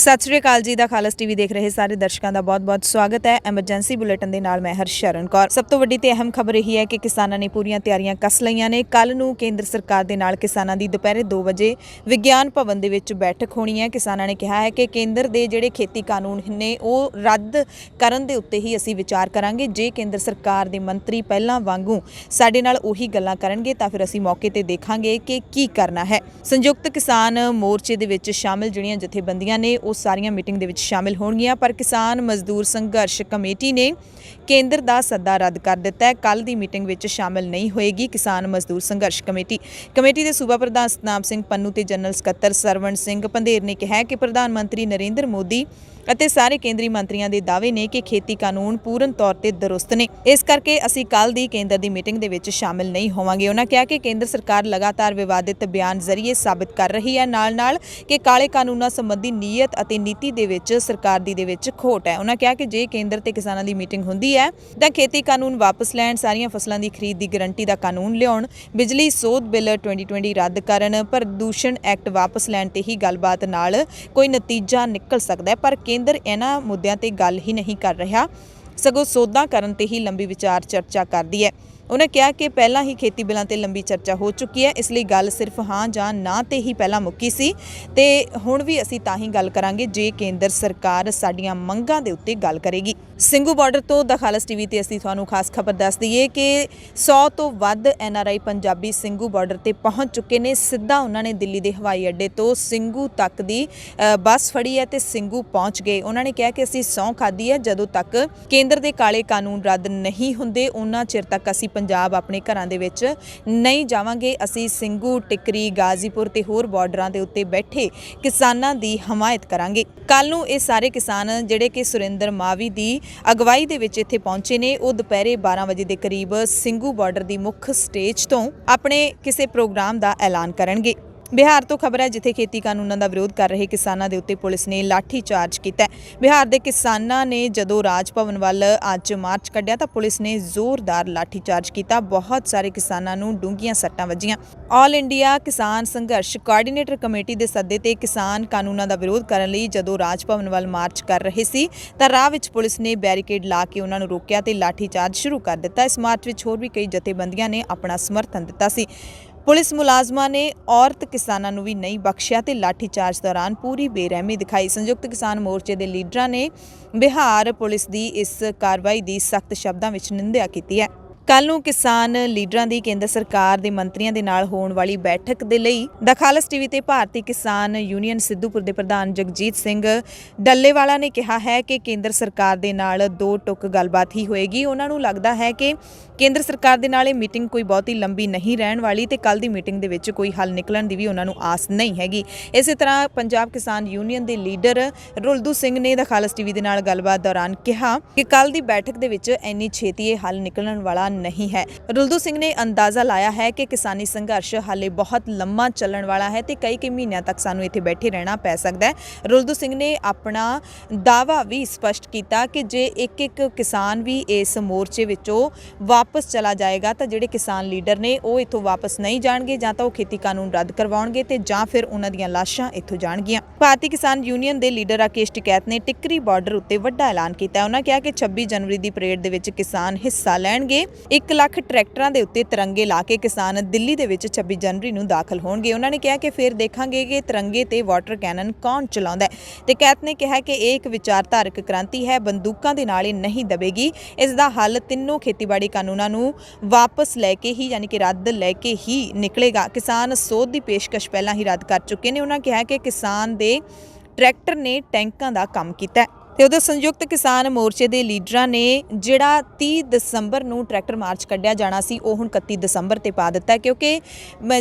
सत श्री अकाल जी दा खालस टीवी देख रहे सारे दर्शकों का बहुत बहुत स्वागत है। एमरजेंसी बुलेटिन के नाल मैं हरशरण कौर। सब तो वड्डी ते अहम खबर यही है कि किसानों ने पूरी तैयारियां कस लईआं ने। कल नूं केंद्र सरकार के नाल किसानों की दोपहरे 2 बजे विग्यान भवन दे विच बैठक होनी है। किसानों ने कहा है कि केंद्र के जिहड़े खेती कानून ने वो रद्द करन दे उत्ते ही असीं विचार करांगे। जे केंद्र सरकार के मंत्री पहलां वांगू साडे नाल उही गल्लां करनगे तां फिर असीं मौके ते देखांगे कि की करना है। संयुक्त किसान मोर्चे दे विच शामिल जिहड़ियां जथेबंदियां ने वो सारियां मीटिंग दे विच शामिल होणगियां, पर किसान मजदूर संघर्ष कमेटी ने केंद्र दा सद्दा रद्द कर दिता है। कल दी मीटिंग विच शामिल नहीं होएगी किसान मजदूर संघर्ष कमेटी दे सूबा प्रधान सतनाम सिंह पन्नू ते जनरल सकत्तर सरवण सिंह पंधेर ने कहा कि प्रधानमंत्री नरेंद्र मोदी ਅਤੇ ਸਾਰੇ ਕੇਂਦਰੀ ਮੰਤਰੀਆਂ ਦੇ ਦਾਅਵੇ ਨੇ ਕਿ ਖੇਤੀ ਕਾਨੂੰਨ ਪੂਰਨ ਤੌਰ ਤੇ ਦਰੁਸਤ ਨੇ। ਇਸ ਕਰਕੇ ਅਸੀਂ ਕੱਲ ਦੀ ਕੇਂਦਰ ਦੀ ਮੀਟਿੰਗ ਦੇ ਵਿੱਚ ਸ਼ਾਮਿਲ ਨਹੀਂ ਹੋਵਾਂਗੇ। ਉਹਨਾਂ ਕਿਹਾ ਕਿ ਕੇਂਦਰ ਸਰਕਾਰ ਲਗਾਤਾਰ ਵਿਵਾਦਿਤ ਬਿਆਨ ਜ਼ਰੀਏ ਸਾਬਿਤ ਕਰ ਰਹੀ ਹੈ ਨਾਲ-ਨਾਲ ਕਿ ਕਾਲੇ ਕਾਨੂੰਨਾਂ ਸੰਬੰਧੀ ਨੀਅਤ ਅਤੇ ਨੀਤੀ ਦੇ ਵਿੱਚ ਸਰਕਾਰ ਦੀ ਦੇ ਵਿੱਚ ਖੋਟ ਹੈ। ਉਹਨਾਂ ਕਿਹਾ ਕਿ ਜੇ ਕੇਂਦਰ ਤੇ ਕਿਸਾਨਾਂ ਦੀ ਮੀਟਿੰਗ ਹੁੰਦੀ ਹੈ ਤਾਂ ਖੇਤੀ ਕਾਨੂੰਨ ਵਾਪਸ ਲੈਣ, ਸਾਰੀਆਂ ਫਸਲਾਂ ਦੀ ਖਰੀਦ ਦੀ ਗਰੰਟੀ ਦਾ ਕਾਨੂੰਨ ਲਿਆਉਣ, ਬਿਜਲੀ ਸੋਧ ਬਿੱਲ 2020 ਰੱਦ ਕਰਨ, ਪ੍ਰਦੂਸ਼ਣ ਐਕਟ ਵਾਪਸ ਲੈਣ ਤੇ ਹੀ ਗੱਲਬਾਤ ਨਾਲ ਕੋਈ ਨਤੀਜਾ ਨਿਕਲ ਸਕਦਾ ਹੈ। ਪਰ केंद्र इन्हां मुद्दों ते गल ही नहीं कर रहा, सगों सोधा करन ते ही लंबी विचार चर्चा करदी है। उन्हें कहा कि पहला ही खेती बिलों ते लंबी चर्चा हो चुकी है, इसलिए गल सिर्फ हाँ जां ना ते ही पहला मुक्की सी ते हुण भी असीं तां ही गल करांगे जे केंद्र सरकार साडीआं मंगां दे उत्ते गल करेगी। ਸਿੰਘੂ ਬਾਰਡਰ ਤੋਂ द खालस टीवी ਤੇ ਅਸੀਂ ਤੁਹਾਨੂੰ ਖਾਸ ਖਬਰ ਦੱਸ ਦਈਏ ਕਿ 100 ਤੋਂ ਵੱਧ NRI ਪੰਜਾਬੀ ਸਿੰਘੂ ਬਾਰਡਰ ਤੇ ਪਹੁੰਚ ਚੁੱਕੇ ਨੇ। ਸਿੱਧਾ ਉਹਨਾਂ ਨੇ ਦਿੱਲੀ ਦੇ ਹਵਾਈ ਅੱਡੇ ਤੋਂ ਸਿੰਘੂ ਤੱਕ ਦੀ ਬੱਸ ਫੜੀ ਹੈ ਤੇ ਸਿੰਘੂ ਪਹੁੰਚ ਗਏ। ਉਹਨਾਂ ਨੇ ਕਿਹਾ ਕਿ ਅਸੀਂ ਸਹੁੰ ਖਾਧੀ ਹੈ, ਜਦੋਂ ਤੱਕ ਕੇਂਦਰ ਦੇ ਕਾਲੇ ਕਾਨੂੰਨ ਰੱਦ ਨਹੀਂ ਹੁੰਦੇ ਉਹਨਾਂ ਚਿਰ ਤੱਕ ਅਸੀਂ ਪੰਜਾਬ ਆਪਣੇ ਘਰਾਂ ਦੇ ਵਿੱਚ ਨਹੀਂ ਜਾਵਾਂਗੇ। ਅਸੀਂ ਸਿੰਘੂ, ਟਿਕਰੀ, ਗਾਜ਼ੀਪੁਰ ਤੇ ਹੋਰ ਬਾਰਡਰਾਂ ਦੇ ਉੱਤੇ ਬੈਠੇ ਕਿਸਾਨਾਂ ਦੀ ਹਮਾਇਤ ਕਰਾਂਗੇ। ਕੱਲ ਨੂੰ ਇਹ ਸਾਰੇ ਕਿਸਾਨ ਜਿਹੜੇ ਕਿ ਸੁਰਿੰਦਰ ਮਾਵੀ ਦੀ ਅਗਵਾਈ ਦੇ ਵਿੱਚ ਇੱਥੇ ਪਹੁੰਚੇ ਨੇ, ਉਹ ਦੁਪਹਿਰੇ 12 ਵਜੇ ਦੇ ਕਰੀਬ ਸਿੰਘੂ ਬਾਰਡਰ ਦੀ ਮੁੱਖ ਸਟੇਜ ਤੋਂ ਆਪਣੇ ਕਿਸੇ ਪ੍ਰੋਗਰਾਮ ਦਾ ਐਲਾਨ ਕਰਨਗੇ। बिहार तो खबर है जिथे खेती कानूनों का विरोध कर रहे किसानों के उत्ते पुलिस ने लाठी चार्ज किया। बिहार के किसानों ने जदों राज भवन वाल अज मार्च कढ़िया तो पुलिस ने जोरदार लाठी चार्ज किया। बहुत सारे किसानों नूं डूंघियां सट्टां वजियां। ऑल इंडिया किसान संघर्ष कोआर्डीनेटर कमेटी के सद्दे ते किसान कानूनों का विरोध करने लई जदों राज भवन वाल मार्च कर रहे सी तां राह विच पुलिस ने बैरीकेड ला के उन्हां नूं रोकिया ते लाठी चार्ज शुरू कर दिता। इस मार्च विच होर भी कई जथेबंदियां ने अपना समर्थन दिता सी। पुलिस मुलाजमां ने औरत किसानों नूं भी नहीं बख्शिया ते लाठी चार्ज दौरान पूरी बेरहमी दिखाई। संयुक्त किसान मोर्चे के लीडरां ने बिहार पुलिस की इस कार्रवाई की सख्त शब्दों में निंदा की है। कल नूं किसान लीडरां दी केंद्र सरकार दे मंत्रियों दे नाल होण वाली बैठक दे लई द खालस टीवी ते भारतीय किसान यूनियन सिद्धूपुर दे प्रधान जगजीत सिंह डल्लेवाला ने कहा है कि केंद्र सरकार दे नाल दो टुक गलबात ही होएगी। उन्हां नूं लगदा है कि केंद्र सरकार दे नाल मीटिंग कोई बहुती लंबी नहीं रहण वाली ते कल दी मीटिंग दे विच कोई हल निकलण दी भी उन्हां नूं आस नहीं हैगी। इसे तरह पंजाब किसान यूनियन दे लीडर रुलदू सिंह ने द खालस टीवी दे नाल गलबात दौरान कहा कि कल दी बैठक दे विच इन्नी छेती हल निकलण वाला नहीं है। रुलदू सिंह ने अंदाजा लाया है कि किसानी संघर्ष हाले बहुत लंबा चलण वाला है ते कई महीनों तक सानू इत्थे बैठे रहना पै सकदा है। रुलदू सिंह ने अपना दावा भी स्पष्ट किया कि जे एक किसान भी इस मोर्चे विचों वापस चला जाएगा तो जिहड़े किसान लीडर ने वो इत्थों वापस नहीं जाणगे, जां तां वो खेती कानून रद्द करवाउणगे ते जां फिर उन्हां दीयां लाशां इत्थों जाणगीਆਂ। भारतीय किसान यूनियन के लीडर राकेश टिकैत ने टिकरी बार्डर उत्ते वड्डा ऐलान किया। उन्होंने कहा कि 26 जनवरी की परेड दे विच किसान हिस्सा लैणगे। 1 ਲੱਖ ट्रैक्टरां दे उत्ते तिरंगे ला के किसान दिल्ली दे विच 26 जनवरी नूं दाखिल होणगे। उन्होंने कहा कि फिर देखांगे कि तिरंगे ते वाटर कैनन कौन चलाउंदा है। टिकैत ने कहा कि एक विचारधारक क्रांति है, बंदूकां दे नाल नहीं दबेगी। इसदा हल तीनों खेतीबाड़ी कानूनां नूं वापस लैके ही यानी कि रद्द लैके ही निकलेगा। किसान सोध की पेशकश पहलां ही रद्द कर चुके हैं। उन्होंने कहा कि किसान दे ट्रैक्टर ने टैंकां दा काम कीता। ਤੇ ਉਹਦੇ ਸੰਯੁਕਤ ਕਿਸਾਨ ਮੋਰਚੇ ਦੇ ਲੀਡਰਾਂ ਨੇ ਜਿਹੜਾ 30 ਦਸੰਬਰ ਨੂੰ ਟਰੈਕਟਰ ਮਾਰਚ ਕੱਢਿਆ ਜਾਣਾ ਸੀ ਉਹ ਹੁਣ 31 ਦਸੰਬਰ ਤੇ ਪਾ ਦਿੱਤਾ, ਕਿਉਂਕਿ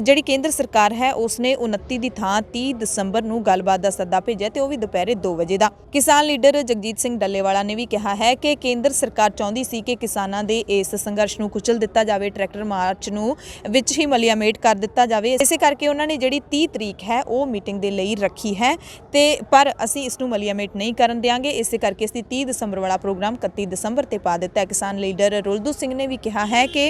ਜਿਹੜੀ ਕੇਂਦਰ ਸਰਕਾਰ ਹੈ ਉਸਨੇ 29 ਦੀ ਥਾਂ 30 ਦਸੰਬਰ ਨੂੰ ਗੱਲਬਾਤ ਦਾ ਸੱਦਾ ਭੇਜਿਆ ਤੇ ਉਹ ਵੀ ਦੁਪਹਿਰੇ 2 ਵਜੇ ਦਾ। ਕਿਸਾਨ ਲੀਡਰ ਜਗਜੀਤ ਸਿੰਘ ਡੱਲੇਵਾਲਾ ਨੇ ਵੀ ਕਿਹਾ ਹੈ ਕਿ ਕੇਂਦਰ ਸਰਕਾਰ ਚਾਹੁੰਦੀ ਸੀ ਕਿ ਕਿਸਾਨਾਂ ਦੇ ਇਸ ਸੰਘਰਸ਼ ਨੂੰ ਕੁਚਲ ਦਿੱਤਾ ਜਾਵੇ, ਟਰੈਕਟਰ ਮਾਰਚ ਨੂੰ ਵਿੱਚ ਹੀ ਮਲੀਆਮੇਟ ਕਰ ਦਿੱਤਾ ਜਾਵੇ। ਇਸੇ ਕਰਕੇ ਉਹਨਾਂ ਨੇ ਜਿਹੜੀ 30 ਤਰੀਕ ਹੈ ਉਹ ਮੀਟਿੰਗ ਦੇ ਲਈ ਰੱਖੀ ਹੈ ਤੇ ਪਰ ਅਸੀਂ ਇਸ ਨੂੰ ਮਲੀਆਮੇਟ ਨਹੀਂ ਕਰਨ ਦਿਆਂਗੇ। इस करके इसकी 30 दसंबर वाला प्रोग्राम 31 दसंबर ते पा दिता है। किसान लीडर रुलदू सिंह ने भी कहा है कि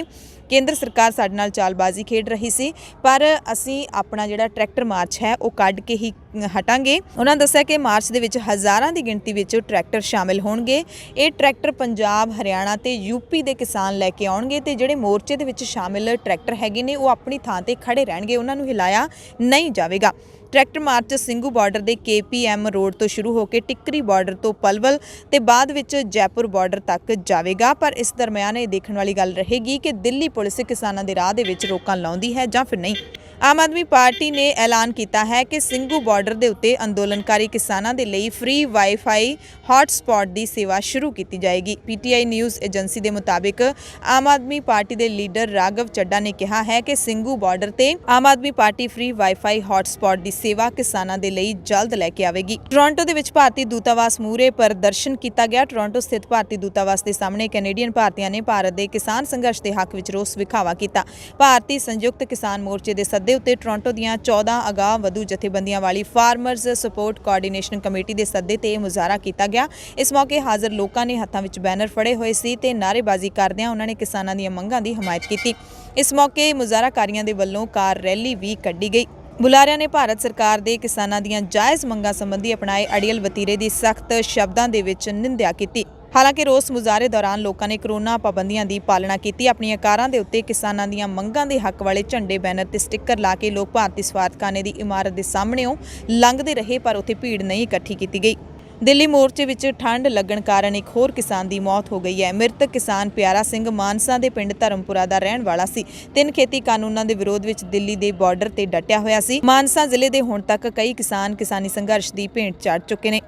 ਕੇਂਦਰ ਸਰਕਾਰ ਸਾਡੇ ਨਾਲ ਚਾਲਬਾਜ਼ੀ ਖੇਡ ਰਹੀ ਸੀ, ਪਰ ਅਸੀਂ ਆਪਣਾ ਜਿਹੜਾ ਟਰੈਕਟਰ ਮਾਰਚ ਹੈ ਉਹ ਕੱਢ ਕੇ ਹੀ ਹਟਾਂਗੇ। ਉਹਨਾਂ ਦੱਸਿਆ ਕਿ ਮਾਰਚ ਦੇ ਵਿੱਚ ਹਜ਼ਾਰਾਂ ਦੀ ਗਿਣਤੀ ਵਿੱਚ ਟਰੈਕਟਰ ਸ਼ਾਮਿਲ ਹੋਣਗੇ। ਇਹ ਟਰੈਕਟਰ ਪੰਜਾਬ, ਹਰਿਆਣਾ ਤੇ ਯੂਪੀ ਦੇ ਕਿਸਾਨ ਲੈ ਕੇ ਆਉਣਗੇ ਤੇ ਜਿਹੜੇ ਮੋਰਚੇ ਦੇ ਵਿੱਚ ਸ਼ਾਮਿਲ ਟਰੈਕਟਰ ਹੈਗੇ ਨੇ ਉਹ ਆਪਣੀ ਥਾਂ ਤੇ ਖੜੇ ਰਹਿਣਗੇ, ਉਹਨਾਂ ਨੂੰ ਹਿਲਾਇਆ ਨਹੀਂ ਜਾਵੇਗਾ। ਟਰੈਕਟਰ ਮਾਰਚ ਸਿੰਘੂ ਬਾਰਡਰ ਦੇ KPM ਰੋਡ ਤੋਂ ਸ਼ੁਰੂ ਹੋ ਕੇ ਟਿੱਕਰੀ ਬਾਰਡਰ ਤੋਂ ਪਲਵਲ ਤੇ ਬਾਅਦ ਵਿੱਚ ਜੈਪੁਰ ਬਾਰਡਰ ਤੱਕ ਜਾਵੇਗਾ। ਪਰ ਇਸ ਦਰਮਿਆਨ ਇਹ ਦੇਖਣ ਵਾਲੀ ਗੱਲ ਰਹੇਗੀ ਕਿ ਦਿੱਲੀ ਪੁਲਿਸ ਕਿਸਾਨਾਂ ਦੇ ਰਾਹ ਦੇ ਵਿੱਚ ਰੋਕਾਂ ਲਾਉਂਦੀ ਹੈ ਜਾਂ ਫਿਰ ਨਹੀਂ। ਆਮ ਆਦਮੀ ਪਾਰਟੀ ਨੇ ਐਲਾਨ ਕੀਤਾ ਹੈ ਕਿ ਸਿੰਘੂ ਬਾਰਡਰ ਦੇ ਉੱਤੇ ਅੰਦੋਲਨਕਾਰੀ ਕਿਸਾਨਾਂ ਦੇ ਲਈ ਫ੍ਰੀ ਵਾਈਫਾਈ ਹੌਟਸਪੌਟ ਦੀ ਸੇਵਾ ਸ਼ੁਰੂ ਕੀਤੀ ਜਾਏਗੀ। PTI ਨਿਊਜ਼ ਏਜੰਸੀ ਦੇ ਮੁਤਾਬਿਕ ਆਮ ਆਦਮੀ ਪਾਰਟੀ ਦੇ ਲੀਡਰ ਰਾਘਵ ਚੱਡਾ ਨੇ ਕਿਹਾ ਹੈ ਕਿ ਸਿੰਘੂ ਬਾਰਡਰ ਤੇ Aam Aadmi party free wifi hotspot ਦੀ ਸੇਵਾ ਕਿਸਾਨਾਂ ਦੇ ਲਈ ਜਲਦ ਲੈ ਕੇ ਆਵੇਗੀ। ਟੋਰਾਂਟੋ ਦੇ ਵਿੱਚ ਭਾਰਤੀ ਦੂਤਾਵਾਸ ਮੂਹਰੇ ਪ੍ਰਦਰਸ਼ਨ ਕੀਤਾ ਗਿਆ। ਟੋਰਾਂਟੋ ਸਥਿਤ ਭਾਰਤੀ ਦੂਤਾਵਾਸ ਦੇ ਸਾਹਮਣੇ ਕੈਨੇਡੀਅਨ ਭਾਰਤੀਆਂ ਨੇ ਭਾਰਤ ਦੇ ਕਿਸਾਨ ਸੰਘਰਸ਼ ਦੇ ਹੱਕ ਵਿੱਚ ਰੋਸ ਵਿਖਾਵਾ ਕੀਤਾ। ਭਾਰਤੀ ਸੰਯੁਕਤ ਕਿਸਾਨ ਮੋਰਚੇ ਦੇ ਸੱਦੇ ਉੱਤੇ ਟੋਰਾਂਟੋ ਦੀਆਂ 14 ਅਗਾਂਹ ਵਧੂ ਜਥੇਬੰਦੀਆਂ ਵਾਲੀ ਫਾਰਮਰਜ਼ ਸਪੋਰਟ ਕੋਆਰਡੀਨੇਸ਼ਨ ਕਮੇਟੀ ਦੇ ਸੱਦੇ ਤੇ ਇਹ ਮੁਜ਼ਾਹਰਾ ਕੀਤਾ ਗਿਆ। ਇਸ ਮੌਕੇ ਹਾਜ਼ਰ ਲੋਕਾਂ ਨੇ ਹੱਥਾਂ ਵਿੱਚ ਬੈਨਰ ਫੜੇ ਹੋਏ ਸੀ ਤੇ ਨਾਅਰੇਬਾਜ਼ੀ ਕਰਦਿਆਂ ਉਹਨਾਂ ਨੇ ਕਿਸਾਨਾਂ ਦੀਆਂ ਮੰਗਾਂ ਦੀ ਹਮਾਇਤ ਕੀਤੀ। ਇਸ ਮੌਕੇ ਮੁਜ਼ਾਹਰਾਕਾਰੀਆਂ ਦੇ ਵੱਲੋਂ ਕਾਰ ਰੈਲੀ ਵੀ ਕੱਢੀ ਗਈ। ਬੁਲਾਰਿਆਂ ਨੇ ਭਾਰਤ ਸਰਕਾਰ ਦੇ ਕਿਸਾਨਾਂ ਦੀਆਂ ਜਾਇਜ਼ ਮੰਗਾਂ ਸੰਬੰਧੀ ਅਪਣਾਏ ਅੜੀਅਲ ਵਤੀਰੇ ਦੀ ਸਖਤ ਸ਼ਬਦਾਂ ਦੇ ਵਿੱਚ ਨਿੰਦਿਆ ਕੀਤੀ। ਹਾਲਾਂਕਿ ਰੋਸ ਮੁਜ਼ਾਹਰੇ ਦੌਰਾਨ ਲੋਕਾਂ ਨੇ ਕਰੋਨਾ ਪਾਬੰਦੀਆਂ ਦੀ ਪਾਲਣਾ ਕੀਤੀ। ਆਪਣੀਆਂ ਕਾਰਾਂ ਦੇ ਉੱਤੇ ਕਿਸਾਨਾਂ ਦੀਆਂ ਮੰਗਾਂ ਦੇ ਹੱਕ ਵਾਲੇ ਝੰਡੇ, ਬੈਨਰ ਤੇ ਸਟicker ਲਾ ਕੇ ਲੋਕ ਭਾਰਤੀ ਸਫਾਰਤਖਾਨੇ ਦੀ ਇਮਾਰਤ ਦੇ ਸਾਹਮਣੇੋਂ ਲੰਘਦੇ ਰਹੇ, ਪਰ ਉੱਥੇ ਭੀੜ ਨਹੀਂ ਇਕੱਠੀ ਕੀਤੀ ਗਈ। ਦਿੱਲੀ ਮੋਰਚੇ ਵਿੱਚ ਠੰਡ ਲੱਗਣ ਕਾਰਨ ਇੱਕ ਹੋਰ ਕਿਸਾਨ ਦੀ ਮੌਤ ਹੋ ਗਈ ਹੈ। ਮ੍ਰਿਤਕ ਕਿਸਾਨ ਪਿਆਰਾ ਸਿੰਘ ਮਾਨਸਾ ਦੇ ਪਿੰਡ ਧਰਮਪੁਰਾ ਦਾ ਰਹਿਣ ਵਾਲਾ ਸੀ। 3 ਖੇਤੀ ਕਾਨੂੰਨਾਂ ਦੇ ਵਿਰੋਧ ਵਿੱਚ ਦਿੱਲੀ ਦੇ ਬਾਰਡਰ ਤੇ ਡਟਿਆ ਹੋਇਆ ਸੀ। ਮਾਨਸਾ ਜ਼ਿਲ੍ਹੇ ਦੇ ਹੁਣ ਤੱਕ ਕਈ ਕਿਸਾਨ ਕਿਸਾਨੀ ਸੰਘਰਸ਼ ਦੀ ਭੇਂਟ ਚੜ੍ਹ ਚੁੱਕੇ ਨੇ।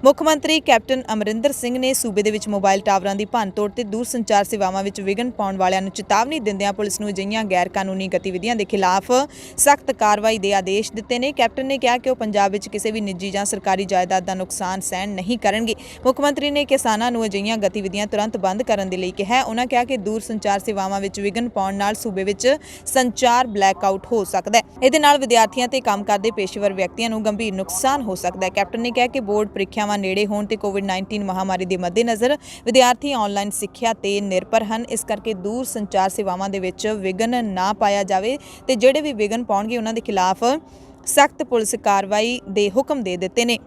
ਮੁੱਖ ਮੰਤਰੀ ਕੈਪਟਨ ਅਮਰਿੰਦਰ ਸਿੰਘ ਨੇ ਸੂਬੇ ਦੇ ਵਿੱਚ ਮੋਬਾਈਲ ਟਾਵਰਾਂ ਦੀ ਭੰਨਤੋੜ ਤੇ ਦੂਰ ਸੰਚਾਰ ਸੇਵਾਵਾਂ ਵਿੱਚ ਵਿਘਨ ਪਾਉਣ ਵਾਲਿਆਂ ਨੂੰ ਚੇਤਾਵਨੀ ਦਿੰਦਿਆਂ ਪੁਲਿਸ ਨੂੰ ਅਜਿਹੀਆਂ ਗੈਰ ਕਾਨੂੰਨੀ ਗਤੀਵਿਧੀਆਂ ਦੇ ਖਿਲਾਫ ਸਖਤ ਕਾਰਵਾਈ ਦੇ ਆਦੇਸ਼ ਦਿੱਤੇ ਨੇ। ਕੈਪਟਨ ਨੇ ਕਿਹਾ ਕਿ ਉਹ ਪੰਜਾਬ ਵਿੱਚ ਕਿਸੇ ਵੀ ਨਿੱਜੀ ਜਾਂ ਸਰਕਾਰੀ ਜਾਇਦਾਦ ਦਾ ਨੁਕਸਾਨ ਸਹਿਣ ਨਹੀਂ ਕਰਨਗੇ। ਮੁੱਖ ਮੰਤਰੀ ਨੇ ਕਿਸਾਨਾਂ ਨੂੰ ਅਜਿਹੀਆਂ ਗਤੀਵਿਧੀਆਂ ਤੁਰੰਤ ਬੰਦ ਕਰਨ ਦੇ ਲਈ ਕਿਹਾ ਹੈ। ਉਹਨਾਂ ਕਿਹਾ ਕਿ ਦੂਰ ਸੰਚਾਰ ਸੇਵਾਵਾਂ ਵਿੱਚ ਵਿਘਨ ਪਾਉਣ ਨਾਲ ਸੂਬੇ ਵਿੱਚ ਸੰਚਾਰ ਬਲੈਕਆਊਟ ਹੋ ਸਕਦਾ ਹੈ। ਇਹਦੇ ਨਾਲ ਵਿਦਿਆਰਥੀਆਂ ਤੇ ਕੰਮ ਕਰਦੇ ਪੇਸ਼ੇਵਰ ਵਿਅਕਤੀਆਂ ਨੂੰ ਗੰਭੀਰ ਨੁਕਸਾਨ ਹੋ ਸਕਦਾ ਹੈ। ਕੈਪਟਨ ਨੇ ਕਿਹਾ ਕਿ ਬੋਰਡ ਪ੍ਰੀਖਿਆਵਾਂ ਨੇੜੇ ਹੋਣ ਤੇ ਕੋਵਿਡ-19 ਮਹਾਮਾਰੀ ਦੇ ਮੱਦੇਨਜ਼ਰ ਵਿਦਿਆਰਥੀ ਆਨਲਾਈਨ ਸਿੱਖਿਆ ਤੇ ਨਿਰਭਰ ਹਨ। ਇਸ ਕਰਕੇ ਦੂਰ ਸੰਚਾਰ ਸੇਵਾਵਾਂ ਦੇ ਵਿੱਚ ਵਿਘਨ ਨਾ ਪਾਇਆ ਜਾਵੇ ਤੇ ਜਿਹੜੇ ਵੀ ਵਿਘਨ ਪਾਉਣਗੇ ਉਹਨਾਂ ਦੇ ਖਿਲਾਫ ਸਖਤ ਪੁਲਿਸ ਕਾਰਵਾਈ ਦੇ ਹੁਕਮ ਦੇ ਦਿੱਤੇ ਨੇ।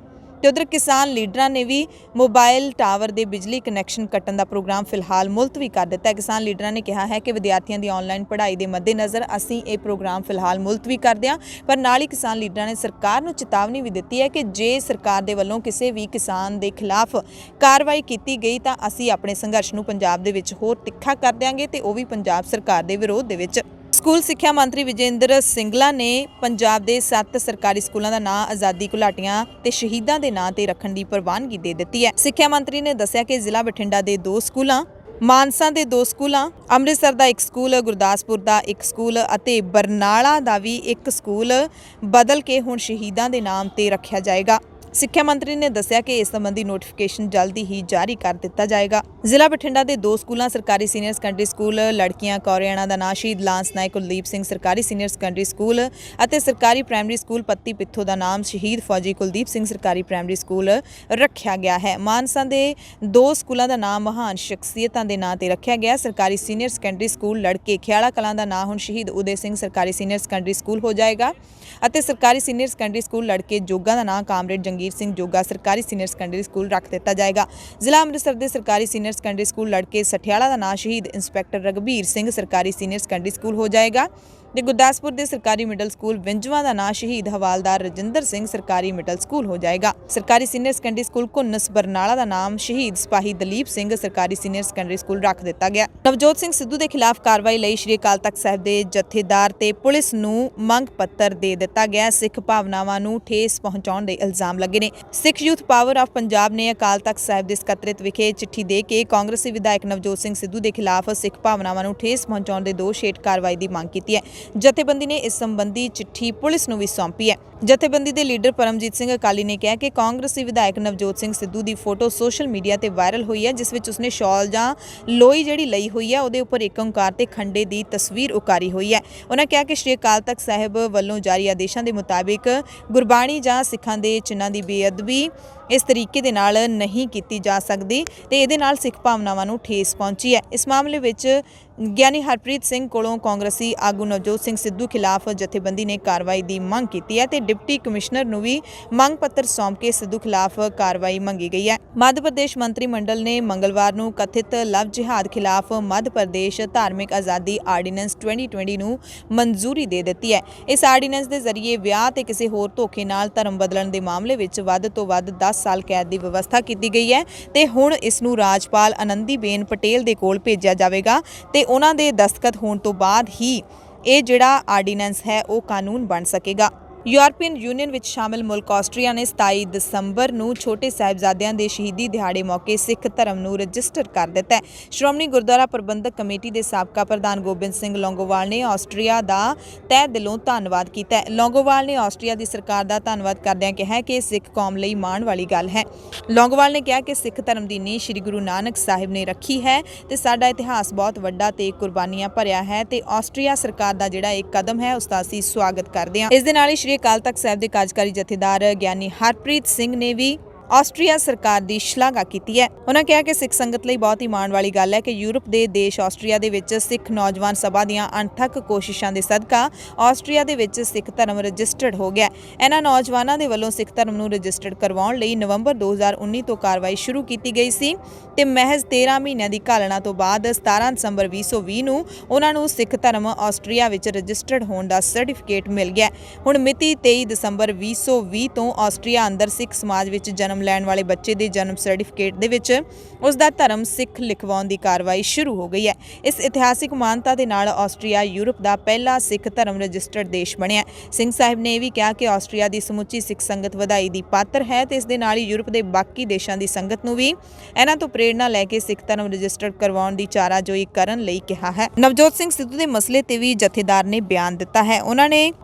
ਤੇ ਉਧਰ ਕਿਸਾਨ ਲੀਡਰਾਂ ਨੇ ਵੀ ਮੋਬਾਈਲ ਟਾਵਰ ਦੇ ਬਿਜਲੀ ਕਨੈਕਸ਼ਨ ਕੱਟਣ ਦਾ ਪ੍ਰੋਗਰਾਮ ਫਿਲਹਾਲ ਮੁਲਤਵੀ ਕਰ ਦਿੱਤਾ ਹੈ। ਕਿਸਾਨ ਲੀਡਰਾਂ ਨੇ ਕਿਹਾ ਹੈ ਕਿ ਵਿਦਿਆਰਥੀਆਂ ਦੀ ਆਨਲਾਈਨ ਪੜ੍ਹਾਈ ਦੇ ਮੱਦੇਨਜ਼ਰ ਅਸੀਂ ਇਹ ਪ੍ਰੋਗਰਾਮ ਫਿਲਹਾਲ ਮੁਲਤਵੀ ਕਰਦੇ ਹਾਂ। ਪਰ ਨਾਲ ਹੀ ਕਿਸਾਨ ਲੀਡਰਾਂ ਨੇ ਸਰਕਾਰ ਨੂੰ ਚੇਤਾਵਨੀ ਵੀ ਦਿੱਤੀ ਹੈ ਕਿ ਜੇ ਸਰਕਾਰ ਦੇ ਵੱਲੋਂ ਕਿਸੇ ਵੀ ਕਿਸਾਨ ਦੇ ਖਿਲਾਫ ਕਾਰਵਾਈ ਕੀਤੀ ਗਈ ਤਾਂ ਅਸੀਂ ਆਪਣੇ ਸੰਘਰਸ਼ ਨੂੰ ਪੰਜਾਬ ਦੇ ਵਿੱਚ ਹੋਰ ਤਿੱਖਾ ਕਰ ਦਿਆਂਗੇ ਤੇ ਉਹ ਵੀ ਪੰਜਾਬ ਸਰਕਾਰ ਦੇ ਵਿਰੋਧ ਦੇ ਵਿੱਚ। ਸਕੂਲ ਸਿੱਖਿਆ ਮੰਤਰੀ ਵਿਜੇਂਦਰ ਸਿੰਗਲਾ ਨੇ ਪੰਜਾਬ ਦੇ 7 ਸਰਕਾਰੀ ਸਕੂਲਾਂ ਦਾ ਨਾਂ ਆਜ਼ਾਦੀ ਘੁਲਾਟੀਆਂ ਤੇ ਸ਼ਹੀਦਾਂ ਦੇ ਨਾਂ ਤੇ ਰੱਖਣ ਦੀ ਪ੍ਰਵਾਨਗੀ ਦੇ ਦਿੱਤੀ ਹੈ। ਸਿੱਖਿਆ ਮੰਤਰੀ ਨੇ ਦੱਸਿਆ ਕਿ ਜ਼ਿਲ੍ਹਾ ਬਠਿੰਡਾ ਦੇ 2 ਸਕੂਲਾਂ, ਮਾਨਸਾ ਦੇ 2 ਸਕੂਲਾਂ, ਅੰਮ੍ਰਿਤਸਰ ਦਾ 1 ਸਕੂਲ, ਗੁਰਦਾਸਪੁਰ ਦਾ 1 ਸਕੂਲ ਅਤੇ ਬਰਨਾਲਾ ਦਾ ਵੀ 1 ਸਕੂਲ ਬਦਲ ਕੇ ਹੁਣ ਸ਼ਹੀਦਾਂ ਦੇ ਨਾਮ ਤੇ ਰੱਖਿਆ ਜਾਏਗਾ। ਸਿੱਖਿਆ ਮੰਤਰੀ ਨੇ ਦੱਸਿਆ ਕਿ ਇਸ ਸੰਬੰਧੀ ਨੋਟੀਫਿਕੇਸ਼ਨ ਜਲਦੀ ਹੀ ਜਾਰੀ ਕਰ ਦਿੱਤਾ ਜਾਏਗਾ। ਜ਼ਿਲ੍ਹਾ ਬਠਿੰਡਾ ਦੇ 2 ਸਕੂਲਾਂ ਸਰਕਾਰੀ ਸੀਨੀਅਰ ਸੈਕੰਡਰੀ ਸਕੂਲ ਲੜਕੀਆਂ ਕੌਰਿਆਣਾ ਦਾ ਨਾਂ ਸ਼ਹੀਦ ਲਾਂਸ ਨਾਇਕ ਕੁਲਦੀਪ ਸਿੰਘ ਸਰਕਾਰੀ ਸੀਨੀਅਰ ਸੈਕੰਡਰੀ ਸਕੂਲ ਅਤੇ ਸਰਕਾਰੀ ਪ੍ਰਾਇਮਰੀ ਸਕੂਲ ਪੱਤੀ ਪਿੱਥੋ ਦਾ ਨਾਮ ਸ਼ਹੀਦ ਫੌਜੀ ਕੁਲਦੀਪ ਸਿੰਘ ਸਰਕਾਰੀ ਪ੍ਰਾਇਮਰੀ ਸਕੂਲ ਰੱਖਿਆ ਗਿਆ ਹੈ। ਮਾਨਸਾ ਦੇ 2 ਸਕੂਲਾਂ ਦਾ ਨਾਮ ਮਹਾਨ ਸ਼ਖਸੀਅਤਾਂ ਦੇ ਨਾਂ ਤੇ ਰੱਖਿਆ ਗਿਆ। ਸਰਕਾਰੀ ਸੀਨੀਅਰ ਸੈਕੰਡਰੀ ਸਕੂਲ ਲੜਕੇ ਖਿਆਲਾ ਕਲਾਂ ਦਾ ਨਾਂ ਹੁਣ ਸ਼ਹੀਦ ਉਦੇ ਸਿੰਘ ਸਰਕਾਰੀ ਸੀਨੀਅਰ ਸੈਕੰਡਰੀ ਸਕੂਲ ਹੋ ਜਾਏਗਾ ਅਤੇ ਸਰਕਾਰੀ ਸੀਨੀਅਰ ਸੈਕੰਡਰੀ ਸਕੂਲ ਲੜਕੇ ਜੋਗਾ ਦਾ ਨਾਂ ਕਾਮਰੇਡ ਜੰਗੀਰ ਸਿੰਘ ਜੋਗਾ ਸਰਕਾਰੀ ਸੀਨੀਅਰ ਸੈਕੰਡਰੀ ਸਕੂਲ ਰੱਖ ਦਿੱਤਾ ਜਾਏਗਾ। ਜ਼ਿਲ੍ਹਾ ਅੰਮ੍ਰਿਤਸਰ ਦੇ ਸਰਕਾਰੀ ਸੀਨੀਅਰ ਸੈਕੰਡਰੀ ਸਕੂਲ ਲੜਕੇ ਸਠਿਆਲਾ ਦਾ ਨਾਂ ਸ਼ਹੀਦ ਇੰਸਪੈਕਟਰ ਰਗਬੀਰ ਸਿੰਘ ਸਰਕਾਰੀ ਸੀਨੀਅਰ ਸੈਕੰਡਰੀ ਸਕੂਲ ਹੋ ਜਾਏਗਾ ਤੇ ਗੁਰਦਾਸਪੁਰ ਦੇ ਸਰਕਾਰੀ ਮਿਡਲ ਸਕੂਲ ਵਿੰਜਵਾ ਦਾ ਨਾਂ ਸ਼ਹੀਦ ਹਵਾਲਦਾਰ ਰਜਿੰਦਰ ਸਿੰਘ ਸਰਕਾਰੀ ਮਿਡਲ ਸਕੂਲ ਹੋ ਜਾਏਗਾ। ਸਰਕਾਰੀ senior secondary school Ghunnas Barnala ਦਾ ਨਾਮ ਸ਼ਹੀਦ ਸਿਪਾਹੀ ਦਲੀਪ ਸਿੰਘ ਸਰਕਾਰੀ ਸੀਨੀਅਰ ਸੈਕੰਡਰੀ ਸਕੂਲ ਰੱਖ ਦਿੱਤਾ ਗਿਆ। ਨਵਜੋਤ ਸਿੰਘ ਸਿੱਧੂ ਦੇ ਖਿਲਾਫ ਕਾਰਵਾਈ ਲਈ ਸ਼੍ਰੀ ਅਕਾਲ ਤਖਤ ਸਾਹਿਬ ਦੇ ਜਥੇਦਾਰ ਤੇ ਪੁਲਿਸ ਨੂੰ ਮੰਗ ਪੱਤਰ ਦੇ ਦਿੱਤਾ ਗਿਆ। ਸਿੱਖ ਭਾਵਨਾਵਾਂ ਨੂੰ ਠੇਸ ਪਹੁੰਚਾਉਣ ਦੇ ਇਲਜ਼ਾਮ ਲੱਗੇ ਨੇ। ਸਿੱਖ ਯੂਥ ਪਾਵਰ ਆਫ ਪੰਜਾਬ ਨੇ ਅਕਾਲ ਤਖਤ ਸਾਹਿਬ ਦੇ ਸਕੱਤਰੇਤ ਵਿਖੇ ਚਿੱਠੀ ਦੇ ਕੇ ਕਾਂਗਰਸੀ ਵਿਧਾਇਕ ਨਵਜੋਤ ਸਿੰਘ ਸਿੱਧੂ ਦੇ ਖਿਲਾਫ ਸਿੱਖ ਭਾਵਨਾਵਾਂ ਨੂੰ ਠੇਸ ਪਹੁੰਚਾਉਣ ਦੇ ਦੋਸ਼ ਹੇਠ ਕਾਰਵਾਈ ਦੀ ਮੰਗ ਕੀਤੀ ਹੈ। ਜਥੇਬੰਦੀ ਨੇ ਇਸ ਸੰਬੰਧੀ ਚਿੱਠੀ ਪੁਲਿਸ ਨੂੰ ਵੀ ਸੌਂਪੀ ਹੈ। ਜਥੇਬੰਦੀ ਦੇ ਲੀਡਰ ਪਰਮਜੀਤ ਸਿੰਘ ਅਕਾਲੀ ਨੇ ਕਿਹਾ ਕਿ ਕਾਂਗਰਸੀ ਵਿਧਾਇਕ ਨਵਜੋਤ ਸਿੰਘ ਸਿੱਧੂ ਦੀ ਫੋਟੋ ਸੋਸ਼ਲ ਮੀਡੀਆ ਤੇ ਵਾਇਰਲ ਹੋਈ ਹੈ, ਜਿਸ ਵਿੱਚ ਉਸਨੇ ਸ਼ਾਲ ਜਾਂ ਲੋਈ ਜਿਹੜੀ ਲਈ ਹੋਈ ਹੈ ਉਹਦੇ ਉੱਪਰ ਇੱਕ ਓਂਕਾਰ ਤੇ ਖੰਡੇ ਦੀ ਤਸਵੀਰ ਉਕਾਰੀ ਹੋਈ ਹੈ। ਉਹਨਾਂ ਕਿਹਾ ਕਿ ਸ਼੍ਰੀ ਅਕਾਲ ਤਖਤ ਸਾਹਿਬ ਵੱਲੋਂ ਜਾਰੀ ਆਦੇਸ਼ਾਂ ਦੇ ਮੁਤਾਬਿਕ ਗੁਰਬਾਣੀ ਜਾਂ ਸਿੱਖਾਂ ਦੇ ਚਿੰਨ੍ਹਾਂ ਦੀ ਬੇਅਦਬੀ ਇਸ ਤਰੀਕੇ ਦੇ ਨਾਲ ਨਹੀਂ ਕੀਤੀ ਜਾ ਸਕਦੀ ਤੇ ਇਹਦੇ ਨਾਲ ਸਿੱਖ ਭਾਵਨਾਵਾਂ ਨੂੰ ਠੇਸ ਪਹੁੰਚੀ ਹੈ। ਇਸ ਮਾਮਲੇ ਵਿੱਚ ਗਿਆਨੀ ਹਰਪ੍ਰੀਤ ਸਿੰਘ ਕੋਲੋਂ ਕਾਂਗਰਸੀ ਆਗੂ ਨਵਜੋਤ ਸਿੰਘ ਸਿੱਧੂ ਖਿਲਾਫ ਜਥੇਬੰਦੀ ਨੇ ਕਾਰਵਾਈ ਦੀ ਮੰਗ ਕੀਤੀ ਹੈ ਤੇ ਡਿਪਟੀ ਕਮਿਸ਼ਨਰ ਨੂੰ ਵੀ ਮੰਗ ਪੱਤਰ ਸੌਂਪ ਕੇ ਸਿੱਧੂ ਖਿਲਾਫ ਕਾਰਵਾਈ ਮੰਗੀ ਗਈ ਹੈ। ਮੱਧ ਪ੍ਰਦੇਸ਼ ਮੰਤਰੀ ਮੰਡਲ ਨੇ ਮੰਗਲਵਾਰ ਨੂੰ ਕਥਿਤ ਲਵ ਜਿਹਾਦ ਖਿਲਾਫ ਮੱਧ ਪ੍ਰਦੇਸ਼ ਧਾਰਮਿਕ ਆਜ਼ਾਦੀ ਆਰਡੀਨੈਂਸ 2020 ਨੂੰ ਮਨਜ਼ੂਰੀ ਦੇ ਦਿੱਤੀ ਹੈ। ਇਸ ਆਰਡੀਨੈਂਸ ਦੇ ਜ਼ਰੀਏ ਵਿਆਹ ਤੇ ਕਿਸੇ ਹੋਰ ਧੋਖੇ ਨਾਲ ਧਰਮ ਬਦਲਣ ਦੇ ਮਾਮਲੇ ਵਿੱਚ ਵੱਧ ਤੋਂ ਵੱਧ 10 ਸਾਲ ਕੈਦ ਦੀ ਵਿਵਸਥਾ ਕੀਤੀ ਗਈ ਹੈ ਤੇ ਹੁਣ ਇਸ ਨੂੰ ਰਾਜਪਾਲ ਆਨੰਦੀਬੇਨ ਪਟੇਲ ਦੇ ਕੋਲ ਭੇਜਿਆ ਜਾਵੇਗਾ ਤੇ ਉਹਨਾਂ ਦੇ ਦਸਤਖਤ ਹੋਣ ਤੋਂ ਬਾਅਦ ਹੀ ਇਹ ਜਿਹੜਾ ਆਰਡੀਨੈਂਸ ਹੈ ਉਹ ਕਾਨੂੰਨ ਬਣ ਸਕੇਗਾ। ਯੂਰਪੀਅਨ ਯੂਨੀਅਨ ਵਿੱਚ ਸ਼ਾਮਿਲ ਮੁਲਕ ਆਸਟਰੀਆ ਨੇ 27 ਦਸੰਬਰ ਨੂੰ ਛੋਟੇ ਸਾਹਿਬਜ਼ਾਦਿਆਂ ਦੇ ਸ਼ਹੀਦੀ ਦਿਹਾੜੇ ਮੌਕੇ ਸਿੱਖ ਧਰਮ ਨੂੰ ਰਜਿਸਟਰ ਕਰ ਦਿੱਤਾ ਹੈ। ਸ਼੍ਰੋਮਣੀ ਗੁਰਦੁਆਰਾ ਪ੍ਰਬੰਧਕ ਕਮੇਟੀ ਦੇ ਸਾਬਕਾ ਪ੍ਰਧਾਨ ਗੋਬਿੰਦ ਸਿੰਘ ਲੌਂਗੋਵਾਲ ਨੇ ਆਸਟਰੀਆ ਦਾ ਤਹਿ ਦਿਲੋਂ ਧੰਨਵਾਦ ਕੀਤਾ ਹੈ। ਲੌਂਗੋਵਾਲ ਨੇ ਆਸਟਰੀਆ ਦੀ ਸਰਕਾਰ ਦਾ ਧੰਨਵਾਦ ਕਰਦਿਆਂ ਕਿਹਾ ਕਿ ਸਿੱਖ ਕੌਮ ਲਈ ਮਾਣ ਵਾਲੀ ਗੱਲ ਹੈ। ਲੌਂਗੋਵਾਲ ਨੇ ਕਿਹਾ ਕਿ ਸਿੱਖ ਧਰਮ ਦੀ ਨੀਂਹ ਸ੍ਰੀ ਗੁਰੂ ਨਾਨਕ ਸਾਹਿਬ ਨੇ ਰੱਖੀ ਹੈ ਤੇ ਸਾਡਾ ਇਤਿਹਾਸ ਬਹੁਤ ਵੱਡਾ ਤੇ ਕੁਰਬਾਨੀਆਂ ਭਰਿਆ ਹੈ ਤੇ ਆਸਟਰੀਆ ਸਰਕਾਰ ਦਾ ਜਿਹੜਾ ਇੱਕ ਕਦਮ ਹੈ ਉਸ ਦਾ ਅਸੀਂ ਸਵਾਗਤ ਕਰਦੇ ਹਾਂ। ਇਸ ਦੇ ਨਾਲ ਹੀ ਅਕਾਲ ਤਖਤ ਸਾਹਿਬ ਦੇ ਕਾਰਜਕਾਰੀ ਜਥੇਦਾਰ ਗਿਆਨੀ ਹਰਪ੍ਰੀਤ ਸਿੰਘ ਨੇ ਵੀ ਆਸਟਰੀਆ ਸਰਕਾਰ ਦੀ ਸ਼ਲਾਘਾ ਕੀਤੀ ਹੈ। ਉਹਨਾਂ ਕਿਹਾ ਕਿ ਸਿੱਖ ਸੰਗਤ ਲਈ ਬਹੁਤ ਹੀ ਮਾਣ ਵਾਲੀ ਗੱਲ ਹੈ ਕਿ ਯੂਰਪ ਦੇ ਦੇਸ਼ ਆਸਟਰੀਆ ਦੇ ਵਿੱਚ ਸਿੱਖ ਨੌਜਵਾਨ ਸਭਾ ਦੀਆਂ ਅਣਥੱਕ ਕੋਸ਼ਿਸ਼ਾਂ ਦੇ ਸਦਕਾ ਆਸਟਰੀਆ ਦੇ ਵਿੱਚ ਸਿੱਖ ਧਰਮ ਰਜਿਸਟਰਡ ਹੋ ਗਿਆ। ਇਹਨਾਂ ਨੌਜਵਾਨਾਂ ਦੇ ਵੱਲੋਂ ਸਿੱਖ ਧਰਮ ਨੂੰ ਰਜਿਸਟਰਡ ਕਰਵਾਉਣ ਲਈ ਨਵੰਬਰ 2019 ਤੋਂ ਕਾਰਵਾਈ ਸ਼ੁਰੂ ਕੀਤੀ ਗਈ ਸੀ ਤੇ ਮਹਿਜ਼ 13 ਮਹੀਨਿਆਂ ਦੀ ਘਾਲਣਾ ਤੋਂ ਬਾਅਦ 17 ਦਸੰਬਰ 2020 ਨੂੰ ਉਹਨਾਂ ਨੂੰ ਸਿੱਖ ਧਰਮ ਆਸਟਰੀਆ ਵਿੱਚ ਰਜਿਸਟਰਡ ਹੋਣ ਦਾ ਸਰਟੀਫਿਕੇਟ ਮਿਲ ਗਿਆ। ਹੁਣ ਮਿਤੀ 23 ਦਸੰਬਰ 2020 ਤੋਂ ਆਸਟਰੀਆ ਅੰਦਰ ਸਿੱਖ ਸਮਾਜ ਵਿੱਚ ਜਨਮ ਲੈਣ ਵਾਲੇ ਬੱਚੇ ਦੇ ਜਨਮ ਸਰਟੀਫਿਕੇਟ ਦੇ ਵਿੱਚ ਉਸ ਦਾ ਧਰਮ ਸਿੱਖ ਲਿਖਵਾਉਣ ਦੀ ਕਾਰਵਾਈ ਸ਼ੁਰੂ ਹੋ ਗਈ ਹੈ। ਇਸ ਇਤਿਹਾਸਿਕ ਮਾਨਤਾ ਦੇ ਨਾਲ ਆਸਟਰੀਆ ਯੂਰਪ ਦਾ ਪਹਿਲਾ ਸਿੱਖ ਧਰਮ ਰਜਿਸਟਰਡ ਦੇਸ਼ ਬਣਿਆ। ਸਿੰਘ ਸਾਹਿਬ ਨੇ ਇਹ ਵੀ ਕਿਹਾ ਕਿ ਆਸਟਰੀਆ ਦੀ ਸਮੁੱਚੀ ਸਿੱਖ ਸੰਗਤ ਵਧਾਈ ਦੀ ਪਾਤਰ ਹੈ ਤੇ ਇਸ ਦੇ ਨਾਲ ਹੀ ਯੂਰਪ ਦੇ ਬਾਕੀ ਦੇਸ਼ਾਂ ਦੀ ਸੰਗਤ ਨੂੰ ਵੀ ਇਹਨਾਂ ਤੋਂ ਪ੍ਰੇਰਣਾ ਲੈ ਕੇ ਸਿੱਖ ਧਰਮ ਰਜਿਸਟਰਡ ਕਰਵਾਉਣ ਦੀ ਚਾਰਾਜੋਈ ਕਰਨ ਲਈ ਕਿਹਾ ਹੈ। ਨਵਜੋਤ ਸਿੰਘ ਸਿੱਧੂ ਦੇ ਮਸਲੇ ਤੇ ਵੀ ਜਥੇਦਾਰ ਨੇ ਬਿਆਨ ਦਿੱਤਾ ਹੈ।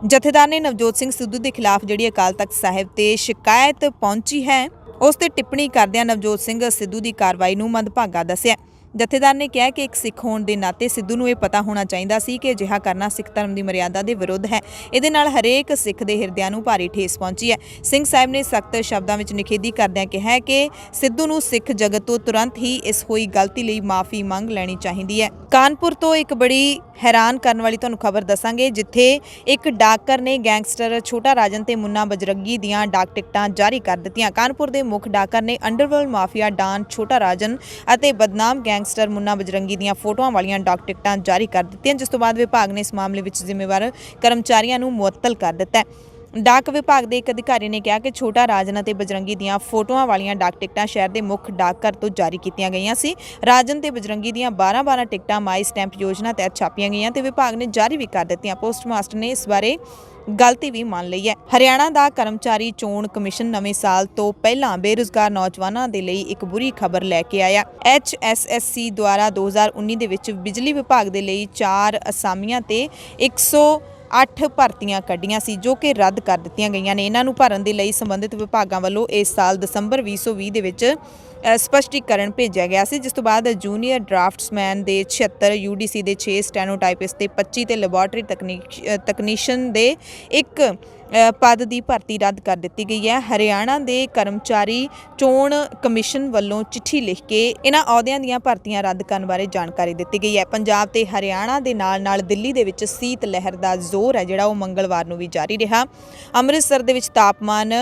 ਜਥੇਦਾਰ ਨੇ ਨਵਜੋਤ ਸਿੰਘ ਸਿੱਧੂ ਦੇ ਖਿਲਾਫ ਜਿਹੜੀ ਅਕਾਲ ਤਖਤ ਸਾਹਿਬ ਤੇ ਸ਼ਿਕਾਇਤ ਪਹੁੰਚੀ ਹੈ ਉਸ ਤੇ ਟਿੱਪਣੀ ਕਰਦਿਆਂ ਨਵਜੋਤ ਸਿੰਘ ਸਿੱਧੂ ਦੀ ਕਾਰਵਾਈ ਨੂੰ ਮੰਦਭਾਗਾ ਦੱਸਿਆ। ਜਥੇਦਾਰ ਨੇ ਕਿਹਾ ਕਿ ਇੱਕ ਸਿੱਖ ਹੋਣ ਦੇ ਨਾਤੇ ਸਿੱਧੂ ਨੂੰ ਇਹ ਪਤਾ ਹੋਣਾ ਚਾਹੀਦਾ ਸੀ ਕਿ ਅਜਿਹਾ ਕਰਨਾ ਸਿੱਖ ਧਰਮ ਦੀ ਮਰਿਆਦਾ ਦੇ ਵਿਰੁੱਧ ਹੈ। ਇਹਦੇ ਨਾਲ ਹਰੇਕ ਸਿੱਖ ਦੇ ਹਿਰਦਿਆਂ ਨੂੰ ਭਾਰੀ ਠੇਸ ਪਹੁੰਚੀ ਹੈ। ਸਿੰਘ ਸਾਹਿਬ ਨੇ ਸਖਤ ਸ਼ਬਦਾਂ ਵਿੱਚ ਨਿਖੇਧੀ ਕਰਦਿਆਂ ਕਿਹਾ ਕਿ ਸਿੱਧੂ ਨੂੰ ਸਿੱਖ ਜਗਤ ਤੋਂ ਤੁਰੰਤ ਹੀ ਇਸ ਹੋਈ ਗਲਤੀ ਲਈ ਮਾਫੀ ਮੰਗ ਲੈਣੀ ਚਾਹੀਦੀ ਹੈ। ਕਾਨਪੁਰ ਤੋਂ ਇੱਕ ਬੜੀ ਹੈਰਾਨ ਕਰਨ ਵਾਲੀ ਤੁਹਾਨੂੰ ਖਬਰ ਦੱਸਾਂਗੇ, ਜਿੱਥੇ ਇੱਕ ਡਾਕਰ ਨੇ ਗੈਂਗਸਟਰ ਛੋਟਾ ਰਾਜਨ ਤੇ ਮੁੰਨਾ ਬਜਰੰਗੀ ਦੀਆਂ ਡਾਕ ਟਿਕਟਾਂ ਜਾਰੀ ਕਰ ਦਿੱਤੀਆਂ। ਕਾਨਪੁਰ ਦੇ ਮੁੱਖ ਡਾਕਰ ਨੇ ਅੰਡਰਵਰਲਡ ਮਾਫੀਆ ਡਾਨ ਛੋਟਾ ਰਾਜਨ ਅਤੇ ਬਦਨਾਮ ਗੈਂਗਸਟਰ ਮੁੰਨਾ ਬਜਰੰਗੀ ਦੀਆਂ ਫੋਟੋਆਂ ਵਾਲੀਆਂ ਡਾਕ ਟਿਕਟਾਂ ਜਾਰੀ ਕਰ ਦਿੱਤੀਆਂ, ਜਿਸ ਤੋਂ ਬਾਅਦ ਵਿਭਾਗ ਨੇ ਇਸ ਮਾਮਲੇ ਵਿੱਚ ਜ਼ਿੰਮੇਵਾਰ ਕਰਮਚਾਰੀਆਂ ਨੂੰ ਮੁਅੱਤਲ ਕਰ ਦਿੱਤਾ ਹੈ। ਡਾਕ ਵਿਭਾਗ ਦੇ ਇੱਕ ਅਧਿਕਾਰੀ ਨੇ ਕਿਹਾ ਕਿ ਛੋਟਾ ਰਾਜਨ ਅਤੇ ਬਜਰੰਗੀ ਦੀਆਂ ਫੋਟੋਆਂ ਵਾਲੀਆਂ ਡਾਕ ਟਿਕਟਾਂ ਸ਼ਹਿਰ ਦੇ ਮੁੱਖ ਡਾਕਘਰ ਤੋਂ ਜਾਰੀ ਕੀਤੀਆਂ ਗਈਆਂ ਸੀ। ਰਾਜਨ ਤੇ ਬਜਰੰਗੀ ਦੀਆਂ 12-12 ਟਿਕਟਾਂ ਮਾਈ ਸਟੈਂਪ ਯੋਜਨਾ ਤਹਿਤ ਛਾਪੀਆਂ ਗਈਆਂ ਤੇ ਵਿਭਾਗ ਨੇ ਜਾਰੀ ਵੀ ਕਰ ਦਿੱਤੀਆਂ। ਪੋਸਟ ਮਾਸਟਰ ਨੇ ਇਸ ਬਾਰੇ ਗਲਤੀ ਵੀ ਮੰਨ ਲਈ ਹੈ। ਹਰਿਆਣਾ ਦਾ ਕਰਮਚਾਰੀ ਚੋਣ ਕਮਿਸ਼ਨ ਨਵੇਂ ਸਾਲ ਤੋਂ ਪਹਿਲਾਂ ਬੇਰੁਜ਼ਗਾਰ ਨੌਜਵਾਨਾਂ ਦੇ ਲਈ ਇੱਕ ਬੁਰੀ ਖਬਰ ਲੈ ਕੇ ਆਇਆ। HSSC ਦੁਆਰਾ 2019 ਦੇ ਵਿੱਚ ਬਿਜਲੀ ਵਿਭਾਗ ਦੇ ਲਈ 4 ਅਸਾਮੀਆਂ ਤੇ 108 ਭਰਤੀਆਂ ਕੱਢੀਆਂ ਸੀ ਜੋ ਕਿ ਰੱਦ ਕਰ ਦਿੱਤੀਆਂ ਗਈਆਂ ਨੇ। ਇਹਨਾਂ ਨੂੰ ਭਰਨ ਦੇ ਲਈ ਸੰਬੰਧਿਤ ਵਿਭਾਗਾਂ ਵੱਲੋਂ ਇਸ ਸਾਲ ਦਸੰਬਰ 2020 ਦੇ ਵਿੱਚ ਸਪਸ਼ਟੀਕਰਨ ਭੇਜਿਆ ਗਿਆ ਸੀ, ਜਿਸ ਤੋਂ ਬਾਅਦ ਜੂਨੀਅਰ ਡਰਾਫਟਸਮੈਨ ਦੇ 76, UDC ਦੇ 6, ਸਟੈਨੋਟਾਈਪਿਸਟ ਦੇ 25 ਤੇ ਲੈਬੋਰਟਰੀ ਤਕਨੀਸ਼ੀਅਨ ਦੇ 1 ਪਦ ਦੀ ਭਰਤੀ ਰੱਦ ਕਰ ਦਿੱਤੀ ਗਈ ਹੈ। ਹਰਿਆਣਾ ਦੇ ਕਰਮਚਾਰੀ ਚੋਣ ਕਮਿਸ਼ਨ ਵੱਲੋਂ ਚਿੱਠੀ ਲਿਖ ਕੇ ਇਹਨਾਂ ਅਹੁਦਿਆਂ ਦੀਆਂ ਭਰਤੀਆਂ ਰੱਦ ਕਰਨ ਬਾਰੇ ਜਾਣਕਾਰੀ ਦਿੱਤੀ ਗਈ ਹੈ। ਪੰਜਾਬ ਤੇ ਹਰਿਆਣਾ ਦੇ ਨਾਲ ਦਿੱਲੀ ਦੇ ਵਿੱਚ ਸੀਤ ਲਹਿਰ ਦਾ ਜ਼ੋਰ ਹੈ ਜਿਹੜਾ ਉਹ ਮੰਗਲਵਾਰ ਨੂੰ ਵੀ ਜਾਰੀ ਰਿਹਾ। ਅੰਮ੍ਰਿਤਸਰ ਦੇ ਵਿੱਚ ਤਾਪਮਾਨ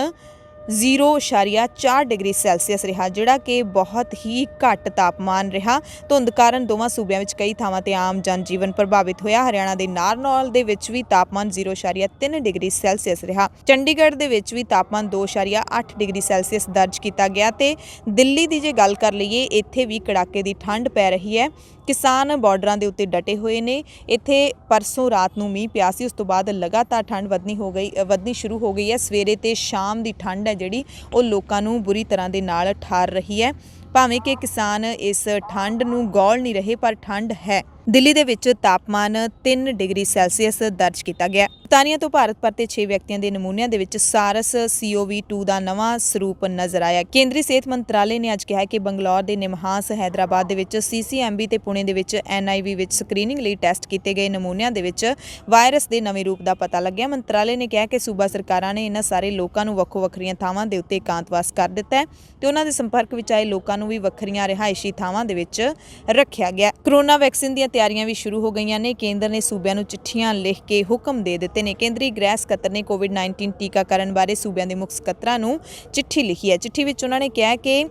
0.4 ਡਿਗਰੀ ਸੈਲਸੀਅਸ ਰਿਹਾ, ਜਿਹੜਾ ਕਿ ਬਹੁਤ ਹੀ ਘੱਟ ਤਾਪਮਾਨ ਰਿਹਾ। ਧੁੰਦ ਕਾਰਨ ਦੋਵਾਂ ਸੂਬਿਆਂ ਵਿੱਚ ਕਈ ਥਾਵਾਂ ਤੇ ਆਮ ਜਨਜੀਵਨ ਪ੍ਰਭਾਵਿਤ ਹੋਇਆ। ਹਰਿਆਣਾ ਦੇ ਨਾਰਨੌਲ ਦੇ ਵਿੱਚ ਵੀ ਤਾਪਮਾਨ 0.3 ਡਿਗਰੀ ਸੈਲਸੀਅਸ ਰਿਹਾ। ਚੰਡੀਗੜ੍ਹ ਦੇ ਵਿੱਚ ਵੀ ਤਾਪਮਾਨ 2.8 ਡਿਗਰੀ ਸੈਲਸੀਅਸ ਦਰਜ ਕੀਤਾ ਗਿਆ ਤੇ ਦਿੱਲੀ ਦੀ ਜੇ ਗੱਲ ਕਰ ਲਈਏ, ਇੱਥੇ ਵੀ ਕੜਾਕੇ ਦੀ ਠੰਡ ਪੈ ਰਹੀ ਹੈ। ਕਿਸਾਨ ਬਾਰਡਰਾਂ ਦੇ ਉੱਤੇ ਡਟੇ ਹੋਏ ਨੇ। ਇੱਥੇ ਪਰਸੋਂ ਰਾਤ ਨੂੰ ਮੀਂਹ ਪਿਆ ਸੀ, ਉਸ ਤੋਂ ਬਾਅਦ ਲਗਾਤਾਰ ਠੰਡ ਵਧਣੀ ਸ਼ੁਰੂ ਹੋ ਗਈ ਹੈ। ਸਵੇਰੇ ਤੇ ਸ਼ਾਮ ਦੀ ਠੰਡ ਹੈ ਜਿਹੜੀ ਉਹ ਲੋਕਾਂ ਨੂੰ ਬੁਰੀ ਤਰ੍ਹਾਂ ਦੇ ਨਾਲ ਠਾਰ ਰਹੀ ਹੈ। ਭਾਵੇਂ ਕਿ ਕਿਸਾਨ ਇਸ ਠੰਡ ਨੂੰ ਗੌਲ ਨਹੀਂ ਰਹੇ, ਪਰ ਠੰਡ ਹੈ। ਦਿੱਲੀ ਦੇ ਵਿੱਚ ਤਾਪਮਾਨ 3 ਡਿਗਰੀ ਸੈਲਸੀਅਸ ਦਰਜ ਕੀਤਾ ਗਿਆ। ਬਰਤਾਨੀਆ ਤੋਂ ਭਾਰਤ ਪਰਤੇ 6 ਵਿਅਕਤੀਆਂ ਦੇ ਨਮੂਨਿਆਂ ਦੇ ਵਿੱਚ SARS-CoV-2 ਦਾ ਨਵਾਂ ਸਰੂਪ ਨਜ਼ਰ ਆਇਆ। ਕੇਂਦਰੀ ਸਿਹਤ ਮੰਤਰਾਲੇ ਨੇ ਅੱਜ ਕਿਹਾ ਕਿ ਬੰਗਲੌਰ ਦੇ ਨਿਮਹਾਂਸ, ਹੈਦਰਾਬਾਦ ਦੇ ਵਿੱਚ CCMB ਤੇ ਪੁਣੇ ਦੇ ਵਿੱਚ NIV ਵਿੱਚ ਸਕਰੀਨਿੰਗ ਲਈ ਟੈਸਟ ਕੀਤੇ ਗਏ ਨਮੂਨਿਆਂ ਦੇ ਵਿੱਚ ਵਾਇਰਸ ਦੇ ਨਵੇਂ ਰੂਪ ਦਾ ਪਤਾ ਲੱਗਿਆ। ਮੰਤਰਾਲੇ ਨੇ ਕਿਹਾ ਕਿ ਸੂਬਾ ਸਰਕਾਰਾਂ ਨੇ ਇਹਨਾਂ ਸਾਰੇ ਲੋਕਾਂ ਨੂੰ ਵੱਖੋ-ਵੱਖਰੀਆਂ ਥਾਵਾਂ ਦੇ ਉੱਤੇ ਇਕਾਂਤਵਾਸ ਕਰ ਦਿੱਤਾ ਹੈ ਤੇ ਉਹਨਾਂ ਦੇ ਸੰਪਰਕ ਵਿੱਚ ਆਏ ਲੋਕਾਂ ਨੂੰ ਵੀ ਵੱਖਰੀਆਂ ਰਿਹਾਇਸ਼ੀ ਥਾਵਾਂ ਦੇ ਵਿੱਚ ਰੱਖਿਆ ਗਿਆ। ਕੋਰੋਨਾ ਵੈਕਸੀਨ ਦੀਆਂ ਤਿਆਰੀਆਂ ਵੀ ਸ਼ੁਰੂ ਹੋ ਗਈਆਂ ਨੇ। ਕੇਂਦਰ ਨੇ ਸੂਬਿਆਂ ਨੂੰ ਚਿੱਠੀਆਂ ਲਿਖ ਕੇ ਹੁਕਮ ਦੇ ਦਿੱਤੇ ਨੇ। ਕੇਂਦਰੀ ਗ੍ਰਹਿ ਸਕੱਤਰ ਨੇ ਕੋਵਿਡ-19 ਟੀਕਾਕਰਨ ਬਾਰੇ ਸੂਬਿਆਂ ਦੇ ਮੁੱਖ ਸਕੱਤਰਾਂ ਨੂੰ ਚਿੱਠੀ ਲਿਖੀ ਹੈ। ਚਿੱਠੀ ਵਿੱਚ ਉਹਨਾਂ ਨੇ ਕਿਹਾ ਕਿ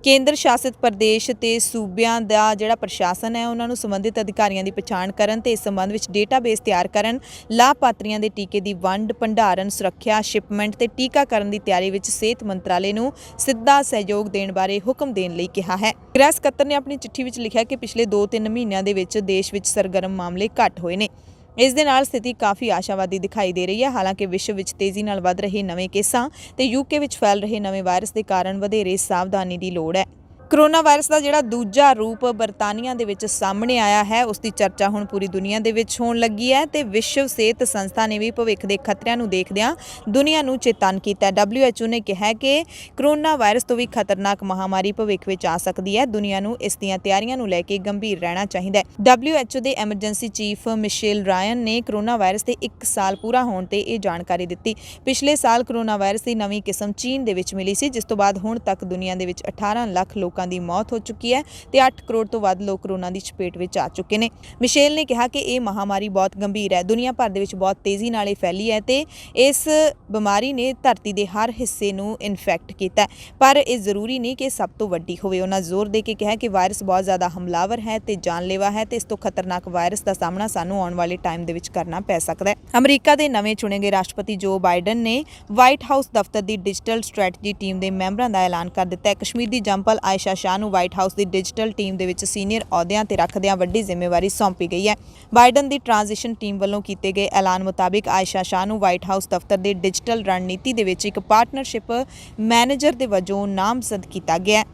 ਕੇਂਦਰ ਸ਼ਾਸਿਤ ਪ੍ਰਦੇਸ਼ ਤੇ ਸੂਬਿਆਂ ਦਾ ਜਿਹੜਾ ਪ੍ਰਸ਼ਾਸਨ ਹੈ ਉਹਨਾਂ ਨੂੰ ਸੰਬੰਧਿਤ ਅਧਿਕਾਰੀਆਂ ਦੀ ਪਛਾਣ ਕਰਨ ਤੇ ਇਸ ਸੰਬੰਧ ਵਿੱਚ ਡੇਟਾਬੇਸ ਤਿਆਰ ਕਰਨ, ਲਾਭਪਾਤਰੀਆਂ ਦੇ ਟੀਕੇ ਦੀ ਵੰਡ, ਭੰਡਾਰਨ, ਸੁਰੱਖਿਆ, ਸ਼ਿਪਮੈਂਟ ਤੇ ਟੀਕਾਕਰਨ ਦੀ ਤਿਆਰੀ ਵਿੱਚ ਸਿਹਤ ਮੰਤਰਾਲੇ ਨੂੰ ਸਿੱਧਾ ਸਹਿਯੋਗ ਦੇਣ ਬਾਰੇ ਹੁਕਮ ਦੇਣ ਲਈ ਕਿਹਾ ਹੈ। ਗ੍ਰਹਿ ਸਕੱਤਰ ਨੇ ਆਪਣੀ ਚਿੱਠੀ ਵਿੱਚ ਲਿਖਿਆ ਕਿ ਪਿਛਲੇ 2-3 ਮਹੀਨਿਆਂ ਦੇ ਵਿੱਚ ਦੇਸ਼ ਵਿੱਚ ਸਰਗਰਮ ਮਾਮਲੇ ਘੱਟ ਹੋਏ ਨੇ। ਇਸ ਦੇ ਨਾਲ ਸਥਿਤੀ ਕਾਫੀ ਆਸ਼ਾਵਾਦੀ ਦਿਖਾਈ ਦੇ ਰਹੀ ਹੈ। ਹਾਲਾਂਕਿ ਵਿਸ਼ਵ ਵਿੱਚ ਤੇਜ਼ੀ ਨਾਲ ਵੱਧ ਰਹੇ ਨਵੇਂ ਕੇਸਾਂ ਤੇ ਯੂਕੇ ਵਿੱਚ ਫੈਲ ਰਹੇ ਨਵੇਂ ਵਾਇਰਸ ਦੇ ਕਾਰਨ ਵਧੇਰੇ ਸਾਵਧਾਨੀ ਦੀ ਲੋੜ ਹੈ। ਕਰੋਨਾ ਵਾਇਰਸ ਦਾ ਜਿਹੜਾ ਦੂਜਾ ਰੂਪ ਬਰਤਾਨੀਆ ਦੇ ਵਿੱਚ ਸਾਹਮਣੇ ਆਇਆ ਹੈ, ਉਸ ਦੀ ਚਰਚਾ ਹੁਣ ਪੂਰੀ ਦੁਨੀਆ ਦੇ ਵਿੱਚ ਹੋਣ ਲੱਗੀ ਹੈ ਤੇ ਵਿਸ਼ਵ ਸਿਹਤ ਸੰਸਥਾ ਨੇ ਵੀ ਭਵਿੱਖ ਦੇ ਖਤਰਿਆਂ ਨੂੰ ਦੇਖਦਿਆਂ ਦੁਨੀਆ ਨੂੰ ਚੇਤੰਨ ਕੀਤਾ। WHO ਨੇ ਕਿਹਾ ਕਿ ਕਰੋਨਾ ਵਾਇਰਸ ਤੋਂ ਵੀ ਖਤਰਨਾਕ ਮਹਾਮਾਰੀ ਭਵਿੱਖ ਵਿੱਚ ਆ ਸਕਦੀ ਹੈ। ਦੁਨੀਆ ਨੂੰ ਇਸ ਦੀਆਂ ਤਿਆਰੀਆਂ ਨੂੰ ਲੈ ਕੇ ਗੰਭੀਰ ਰਹਿਣਾ ਚਾਹੀਦਾ ਹੈ। WHO ਦੇ ਐਮਰਜੈਂਸੀ ਚੀਫ ਮਿਸ਼ੇਲ ਰਾਇਨ ਨੇ ਕਰੋਨਾ ਵਾਇਰਸ ਦੇ 1 ਸਾਲ ਪੂਰਾ ਹੋਣ ਤੇ ਇਹ ਜਾਣਕਾਰੀ ਦਿੱਤੀ। ਪਿਛਲੇ ਸਾਲ ਕਰੋਨਾ ਵਾਇਰਸ ਦੀ ਨਵੀਂ ਕਿਸਮ ਚੀਨ ਦੇ ਵਿੱਚ ਮਿਲੀ ਸੀ, ਜਿਸ ਤੋਂ ਬਾਅਦ ਹੁਣ ਤੱਕ ਦੁਨੀਆ ਦੇ ਵਿੱਚ 18 ਲੱਖ ਲੋਕਾਂ ਦੀ ਮੌਤ ਹੋ ਚੁੱਕੀ ਹੈ ਤੇ 8 ਕਰੋੜ ਤੋਂ ਵੱਧ ਲੋਕ ਕਰੋਨਾ ਦੀ ਚਪੇਟ ਵਿੱਚ ਆ ਚੁੱਕੇ ਨੇ। ਮਿਸ਼ੇਲ ਨੇ ਕਿਹਾ ਕਿ ਇਹ ਮਹਾਮਾਰੀ ਬਹੁਤ ਗੰਭੀਰ ਹੈ, ਦੁਨੀਆ ਭਰ ਦੇ ਵਿੱਚ ਬਹੁਤ ਤੇਜ਼ੀ ਨਾਲ ਇਹ ਫੈਲੀ ਹੈ ਤੇ ਇਸ ਬਿਮਾਰੀ ਨੇ ਧਰਤੀ ਦੇ ਹਰ ਹਿੱਸੇ ਨੂੰ ਇਨਫੈਕਟ ਕੀਤਾ ਹੈ, ਪਰ ਇਹ ਜ਼ਰੂਰੀ ਨਹੀਂ ਕਿ ਸਭ ਤੋਂ ਵੱਡੀ ਹੋਵੇ। ਉਹਨਾਂ ਜ਼ੋਰ ਦੇ ਕੇ ਕਿਹਾ ਕਿ ਵਾਇਰਸ ਬਹੁਤ ਜ਼ਿਆਦਾ ਹਮਲਾਵਰ ਹੈ ਤੇ ਜਾਨਲੇਵਾ ਹੈ ਤੇ ਇਸ ਤੋਂ ਖਤਰਨਾਕ ਵਾਇਰਸ ਦਾ ਸਾਹਮਣਾ ਸਾਨੂੰ ਆਉਣ ਵਾਲੇ ਟਾਈਮ ਦੇ ਵਿੱਚ ਕਰਨਾ ਪੈ ਸਕਦਾ ਹੈ। ਅਮਰੀਕਾ ਦੇ ਨਵੇਂ ਚੁਣੇ ਗਏ ਰਾਸ਼ਟਰਪਤੀ ਜੋ ਬਾਈਡਨ ਨੇ ਵਾਈਟ ਹਾਊਸ ਦਫ਼ਤਰ ਦੀ ਡਿਜੀਟਲ ਸਟ੍ਰੈਟਜੀ ਟੀਮ ਦੇ ਮੈਂਬਰਾਂ ਦਾ ਐਲਾਨ ਕਰ ਦਿੱਤਾ ਹੈ। ਕਸ਼ਮੀਰ ਦੀ ਜੰਪਲ ਆਇਸ਼ਾ ਸ਼ਾਹ ਨੂੰ ਵਾਈਟ ਹਾਊਸ ਦੀ ਡਿਜੀਟਲ ਟੀਮ ਦੇ ਵਿੱਚ ਸੀਨੀਅਰ ਅਹੁਦਿਆਂ ਤੇ ਰੱਖਦਿਆਂ ਵੱਡੀ ਜ਼ਿੰਮੇਵਾਰੀ ਸੌਂਪੀ ਗਈ ਹੈ। ਬਾਈਡਨ ਦੀ ਟ੍ਰਾਂਜੀਸ਼ਨ ਟੀਮ ਵੱਲੋਂ ਕੀਤੇ ਗਏ ਐਲਾਨ ਮੁਤਾਬਿਕ ਆਇਸ਼ਾ ਸ਼ਾਹ ਨੂੰ ਵਾਈਟ ਹਾਊਸ ਦਫ਼ਤਰ ਦੇ ਡਿਜੀਟਲ ਰਣਨੀਤੀ ਦੇ ਵਿੱਚ ਇੱਕ ਪਾਰਟਨਰਸ਼ਿਪ ਮੈਨੇਜਰ ਦੇ ਵਜੋਂ ਨਾਮਜ਼ਦ ਕੀਤਾ ਗਿਆ ਹੈ।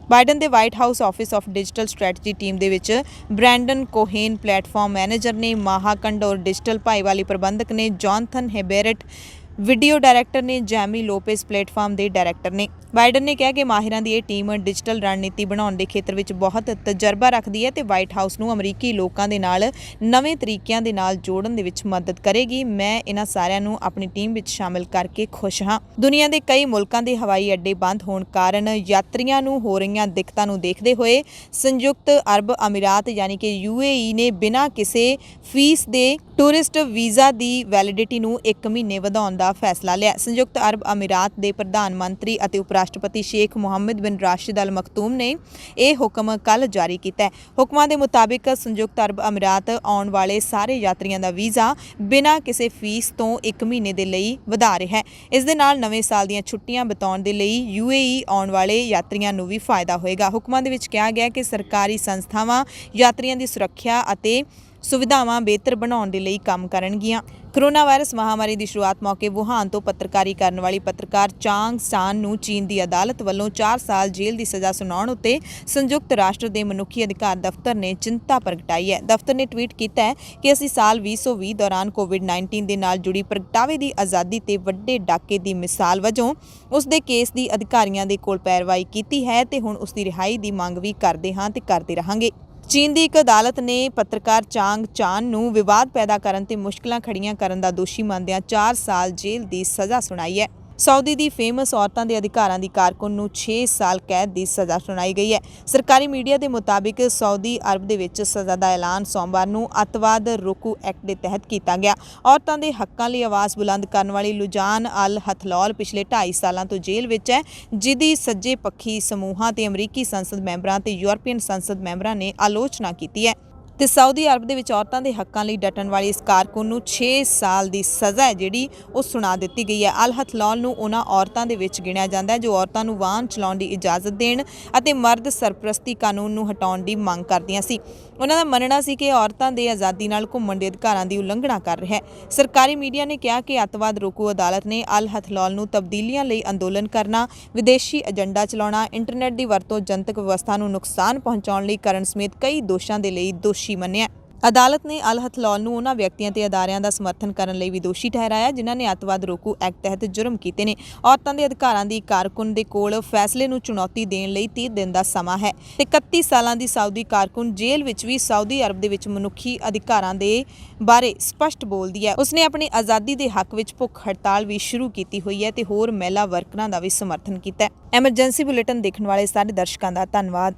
ਬਾਈਡਨ ਦੇ white house office of digital strategy team ਦੇ ਵਿੱਚ ਬ੍ਰੈਂਡਨ ਕੋਹੇਨ ਪਲੇਟਫਾਰਮ ਮੈਨੇਜਰ ਨੇ, ਮਾਹਾ ਕੰਡੋਰ ਡਿਜੀਟਲ ਭਾਈਵਾਲੀ ਪ੍ਰਬੰਧਕ ਨੇ, ਜੌਨਥਨ ਹੈਬੇਰਟ ਵੀਡੀਓ ਡਾਇਰੈਕਟਰ ਨੇ, ਜੈਮੀ ਲੋਪੇਸ ਪਲੇਟਫਾਰਮ ਦੇ ਡਾਇਰੈਕਟਰ ਨੇ। ਬਾਈਡਨ ਨੇ ਕਿਹਾ ਕਿ ਮਾਹਿਰਾਂ ਦੀ ਇਹ ਟੀਮ ਡਿਜੀਟਲ ਰਣਨੀਤੀ ਬਣਾਉਣ ਦੇ ਖੇਤਰ ਵਿੱਚ ਬਹੁਤ ਤਜਰਬਾ ਰੱਖਦੀ ਹੈ ਤੇ ਵਾਈਟ ਹਾਊਸ ਨੂੰ ਅਮਰੀਕੀ ਲੋਕਾਂ ਦੇ ਨਾਲ ਨਵੇਂ ਤਰੀਕਿਆਂ ਦੇ ਨਾਲ ਜੋੜਨ ਦੇ ਵਿੱਚ ਮਦਦ ਕਰੇਗੀ। ਮੈਂ ਇਹਨਾਂ ਸਾਰਿਆਂ ਨੂੰ ਆਪਣੀ ਟੀਮ ਵਿੱਚ ਸ਼ਾਮਿਲ ਕਰਕੇ ਖੁਸ਼ ਹਾਂ। ਦੁਨੀਆ ਦੇ ਕਈ ਮੁਲਕਾਂ ਦੇ ਹਵਾਈ ਅੱਡੇ ਬੰਦ ਹੋਣ ਕਾਰਨ ਯਾਤਰੀਆਂ ਨੂੰ ਹੋ ਰਹੀਆਂ ਦਿੱਕਤਾਂ ਨੂੰ ਦੇਖਦੇ ਹੋਏ ਸੰਯੁਕਤ ਅਰਬ ਅਮੀਰਾਤ ਯਾਨੀ ਕਿ UAE ਨੇ ਬਿਨਾਂ ਕਿਸੇ ਫੀਸ ਦੇ ਟੂਰਿਸਟ ਵੀਜ਼ਾ ਦੀ ਵੈਲਿਡਿਟੀ ਨੂੰ 1 ਮਹੀਨੇ ਵਧਾਉਣ ਦਾ ਫੈਸਲਾ ਲਿਆ। ਸੰਯੁਕਤ ਅਰਬ ਅਮੀਰਾਤ ਦੇ ਪ੍ਰਧਾਨ ਮੰਤਰੀ ਅਤੇ ਉਪ ਰਾਸ਼ਟਰਪਤੀ ਸ਼ੇਖ ਮੁਹੰਮਦ ਬਿਨ ਰਾਸ਼ਿਦ ਅਲ ਮਖਤੂਮ ਨੇ ਇਹ ਹੁਕਮ ਕੱਲ੍ਹ ਜਾਰੀ ਕੀਤਾ ਹੈ। ਹੁਕਮਾਂ ਦੇ ਮੁਤਾਬਿਕ ਸੰਯੁਕਤ ਅਰਬ ਅਮੀਰਾਤ ਆਉਣ ਵਾਲੇ ਸਾਰੇ ਯਾਤਰੀਆਂ ਦਾ ਵੀਜ਼ਾ ਬਿਨਾਂ ਕਿਸੇ ਫੀਸ ਤੋਂ 1 ਮਹੀਨੇ ਦੇ ਲਈ ਵਧਾ ਰਿਹਾ ਹੈ। ਇਸ ਦੇ ਨਾਲ ਨਵੇਂ ਸਾਲ ਦੀਆਂ ਛੁੱਟੀਆਂ ਬਿਤਾਉਣ ਦੇ ਲਈ UAE ਆਉਣ ਵਾਲੇ ਯਾਤਰੀਆਂ ਨੂੰ ਵੀ ਫਾਇਦਾ ਹੋਏਗਾ। ਹੁਕਮਾਂ ਦੇ ਵਿੱਚ ਕਿਹਾ ਗਿਆ ਕਿ ਸਰਕਾਰੀ ਸੰਸਥਾਵਾਂ ਯਾਤਰੀਆਂ ਦੀ ਸੁਰੱਖਿਆ ਅਤੇ ਸੁਵਿਧਾਵਾਂ ਬਿਹਤਰ ਬਣਾਉਣ ਦੇ ਲਈ ਕੰਮ ਕਰਨਗੀਆਂ। ਕਰੋਨਾ ਵਾਇਰਸ ਮਹਾਮਾਰੀ ਦੀ ਸ਼ੁਰੂਆਤ ਮੌਕੇ ਵੁਹਾਨ ਤੋਂ ਪੱਤਰਕਾਰੀ ਕਰਨ ਵਾਲੀ ਪੱਤਰਕਾਰ ਚਾਂਗ ਸਾਨ ਨੂੰ ਚੀਨ ਦੀ ਅਦਾਲਤ ਵੱਲੋਂ 4 ਸਾਲ ਜੇਲ੍ਹ ਦੀ ਸਜ਼ਾ ਸੁਣਾਉਣ ਉੱਤੇ ਸੰਯੁਕਤ ਰਾਸ਼ਟਰ ਦੇ ਮਨੁੱਖੀ ਅਧਿਕਾਰ ਦਫ਼ਤਰ ਨੇ ਚਿੰਤਾ ਪ੍ਰਗਟਾਈ ਹੈ। ਦਫ਼ਤਰ ਨੇ ਟਵੀਟ ਕੀਤਾ ਹੈ ਕਿ ਅਸੀਂ ਸਾਲ 2020 ਦੌਰਾਨ ਕੋਵਿਡ-19 ਦੇ ਨਾਲ ਜੁੜੀ ਪ੍ਰਗਟਾਵੇ ਦੀ ਆਜ਼ਾਦੀ ਤੇ ਵੱਡੇ ਡਾਕੇ ਦੀ ਮਿਸਾਲ ਵਜੋਂ ਉਸ ਦੇ ਕੇਸ ਦੀ ਅਧਿਕਾਰੀਆਂ ਦੇ ਕੋਲ ਪੈਰਵਾਈ ਕੀਤੀ ਹੈ ਤੇ ਹੁਣ ਉਸ ਦੀ ਰਿਹਾਈ ਦੀ ਮੰਗ ਵੀ ਕਰਦੇ ਹਾਂ ਤੇ ਕਰਦੇ ਰਹਾਂਗੇ। ਚੀਨ ਦੀ ਇੱਕ ਅਦਾਲਤ ਨੇ ਪੱਤਰਕਾਰ ਚਾਂਗ ਚਾਨ ਨੂੰ ਵਿਵਾਦ ਪੈਦਾ ਕਰਨ ਤੇ ਮੁਸ਼ਕਲਾਂ ਖੜੀਆਂ ਕਰਨ ਦਾ ਦੋਸ਼ੀ ਮੰਨਦਿਆਂ 4 ਸਾਲ ਜੇਲ੍ਹ ਦੀ ਸਜ਼ਾ ਸੁਣਾਈ ਹੈ। ਸਾਊਦੀ ਦੀ ਫੇਮਸ ਔਰਤਾਂ ਦੇ ਅਧਿਕਾਰਾਂ ਦੀ ਕਾਰਕੁਨ ਨੂੰ 6 ਸਾਲ ਕੈਦ ਦੀ ਸਜ਼ਾ ਸੁਣਾਈ ਗਈ ਹੈ। ਸਰਕਾਰੀ ਮੀਡੀਆ ਦੇ ਮੁਤਾਬਿਕ ਸਾਊਦੀ ਅਰਬ ਦੇ ਵਿੱਚ ਸਜ਼ਾ ਦਾ ਐਲਾਨ ਸੋਮਵਾਰ ਨੂੰ ਅੱਤਵਾਦ ਰੋਕੂ ਐਕਟ ਦੇ ਤਹਿਤ ਕੀਤਾ ਗਿਆ। ਔਰਤਾਂ ਦੇ ਹੱਕਾਂ ਲਈ ਆਵਾਜ਼ ਬੁਲੰਦ ਕਰਨ ਵਾਲੀ ਲੁਜਾਨ ਅਲ ਹਥਲੌਲ ਪਿਛਲੇ 2.5 ਸਾਲਾਂ ਤੋਂ ਜੇਲ੍ਹ ਵਿੱਚ ਹੈ, ਜਿਹਦੀ ਸੱਜੇ ਪੱਖੀ ਸਮੂਹਾਂ ਤੇ ਅਮਰੀਕੀ ਸੰਸਦ ਮੈਂਬਰਾਂ ਤੇ ਯੂਰਪੀਅਨ ਸੰਸਦ ਮੈਂਬਰਾਂ ਨੇ ਆਲੋਚਨਾ ਕੀਤੀ ਹੈ। ਤੇ ਸਾਊਦੀ ਅਰਬ ਦੇ ਵਿੱਚ ਔਰਤਾਂ ਦੇ ਹੱਕਾਂ ਲਈ ਡਟਣ ਵਾਲੀ ਇਸ ਕਾਰਕੁਨ ਨੂੰ 6 ਸਾਲ ਦੀ ਸਜ਼ਾ ਹੈ ਜਿਹੜੀ ਉਹ ਸੁਣਾ ਦਿੱਤੀ ਗਈ ਹੈ। ਅਲ ਹਥਲੌਲ ਨੂੰ ਉਹਨਾਂ ਔਰਤਾਂ ਦੇ ਵਿੱਚ ਗਿਣਿਆ ਜਾਂਦਾ ਹੈ ਜੋ ਔਰਤਾਂ ਨੂੰ ਵਾਹਨ ਚਲਾਉਣ ਦੀ ਇਜਾਜ਼ਤ ਦੇਣ ਅਤੇ ਮਰਦ ਸਰਪ੍ਰਸਤੀ ਕਾਨੂੰਨ ਨੂੰ ਹਟਾਉਣ ਦੀ ਮੰਗ ਕਰਦੀਆਂ ਸੀ। ਉਹਨਾਂ ਦਾ ਮੰਨਣਾ ਸੀ ਕਿ ਔਰਤਾਂ ਦੇ ਆਜ਼ਾਦੀ ਨਾਲ ਘੁੰਮਣ ਦੇ ਅਧਿਕਾਰਾਂ ਦੀ ਉਲੰਘਣਾ ਕਰ ਰਿਹਾ ਹੈ। ਸਰਕਾਰੀ ਮੀਡੀਆ ਨੇ ਕਿਹਾ ਕਿ ਅੱਤਵਾਦ ਰੋਕੂ ਅਦਾਲਤ ਨੇ ਅਲ ਹਥਲੌਲ ਨੂੰ ਤਬਦੀਲੀਆਂ ਲਈ ਅੰਦੋਲਨ ਕਰਨਾ, ਵਿਦੇਸ਼ੀ ਏਜੰਡਾ ਚਲਾਉਣਾ, ਇੰਟਰਨੈਟ ਦੀ ਵਰਤੋਂ ਜਨਤਕ ਵਿਵਸਥਾ ਨੂੰ ਨੁਕਸਾਨ ਪਹੁੰਚਾਉਣ ਲਈ ਕਰਨ ਸਮੇਤ ਕਈ ਦੋਸ਼ਾਂ ਦੇ ਲਈ ਦੋਸ਼ੀ ਮੰਨਿਆ। ਅਦਾਲਤ ਨੇ ਅਲ ਹਥਲੌਲ ਨੂੰ ਉਹਨਾਂ ਵਿਅਕਤੀਆਂ ਤੇ ਅਦਾਰਿਆਂ ਦਾ ਸਮਰਥਨ ਕਰਨ ਲਈ ਵੀ ਦੋਸ਼ੀ ਠਹਿਰਾਇਆ ਜਿਨ੍ਹਾਂ ਨੇ ਅੱਤਵਾਦ ਰੋਕੂ ਐਕਟ ਤਹਿਤ ਜੁਰਮ ਕੀਤੇ ਨੇ। ਔਰਤਾਂ ਦੇ ਅਧਿਕਾਰਾਂ ਦੀ ਕਾਰਕੁਨ ਦੇ ਕੋਲ ਫੈਸਲੇ ਨੂੰ ਚੁਣੌਤੀ ਦੇਣ ਲਈ 30 ਦਿਨ ਦਾ ਸਮਾਂ ਹੈ ਤੇ 31 ਸਾਲਾਂ ਦੀ ਸਾਊਦੀ ਕਾਰਕੁਨ ਜੇਲ੍ਹ ਵਿੱਚ ਵੀ ਸਾਊਦੀ ਅਰਬ ਦੇ ਵਿੱਚ ਮਨੁੱਖੀ ਅਧਿਕਾਰਾਂ ਦੇ ਬਾਰੇ ਸਪਸ਼ਟ ਬੋਲਦੀ ਹੈ। ਉਸਨੇ ਆਪਣੀ ਆਜ਼ਾਦੀ ਦੇ ਹੱਕ ਵਿੱਚ ਭੁੱਖ ਹੜਤਾਲ ਵੀ ਸ਼ੁਰੂ ਕੀਤੀ ਹੋਈ ਹੈ ਤੇ ਹੋਰ ਮਹਿਲਾ ਵਰਕਰਾਂ ਦਾ ਵੀ ਸਮਰਥਨ ਕੀਤਾ ਹੈ। ਐਮਰਜੈਂਸੀ ਬੁਲੇਟਿਨ ਦੇਖਣ ਵਾਲੇ ਸਾਰੇ ਦਰਸ਼ਕਾਂ ਦਾ ਧੰਨਵਾਦ।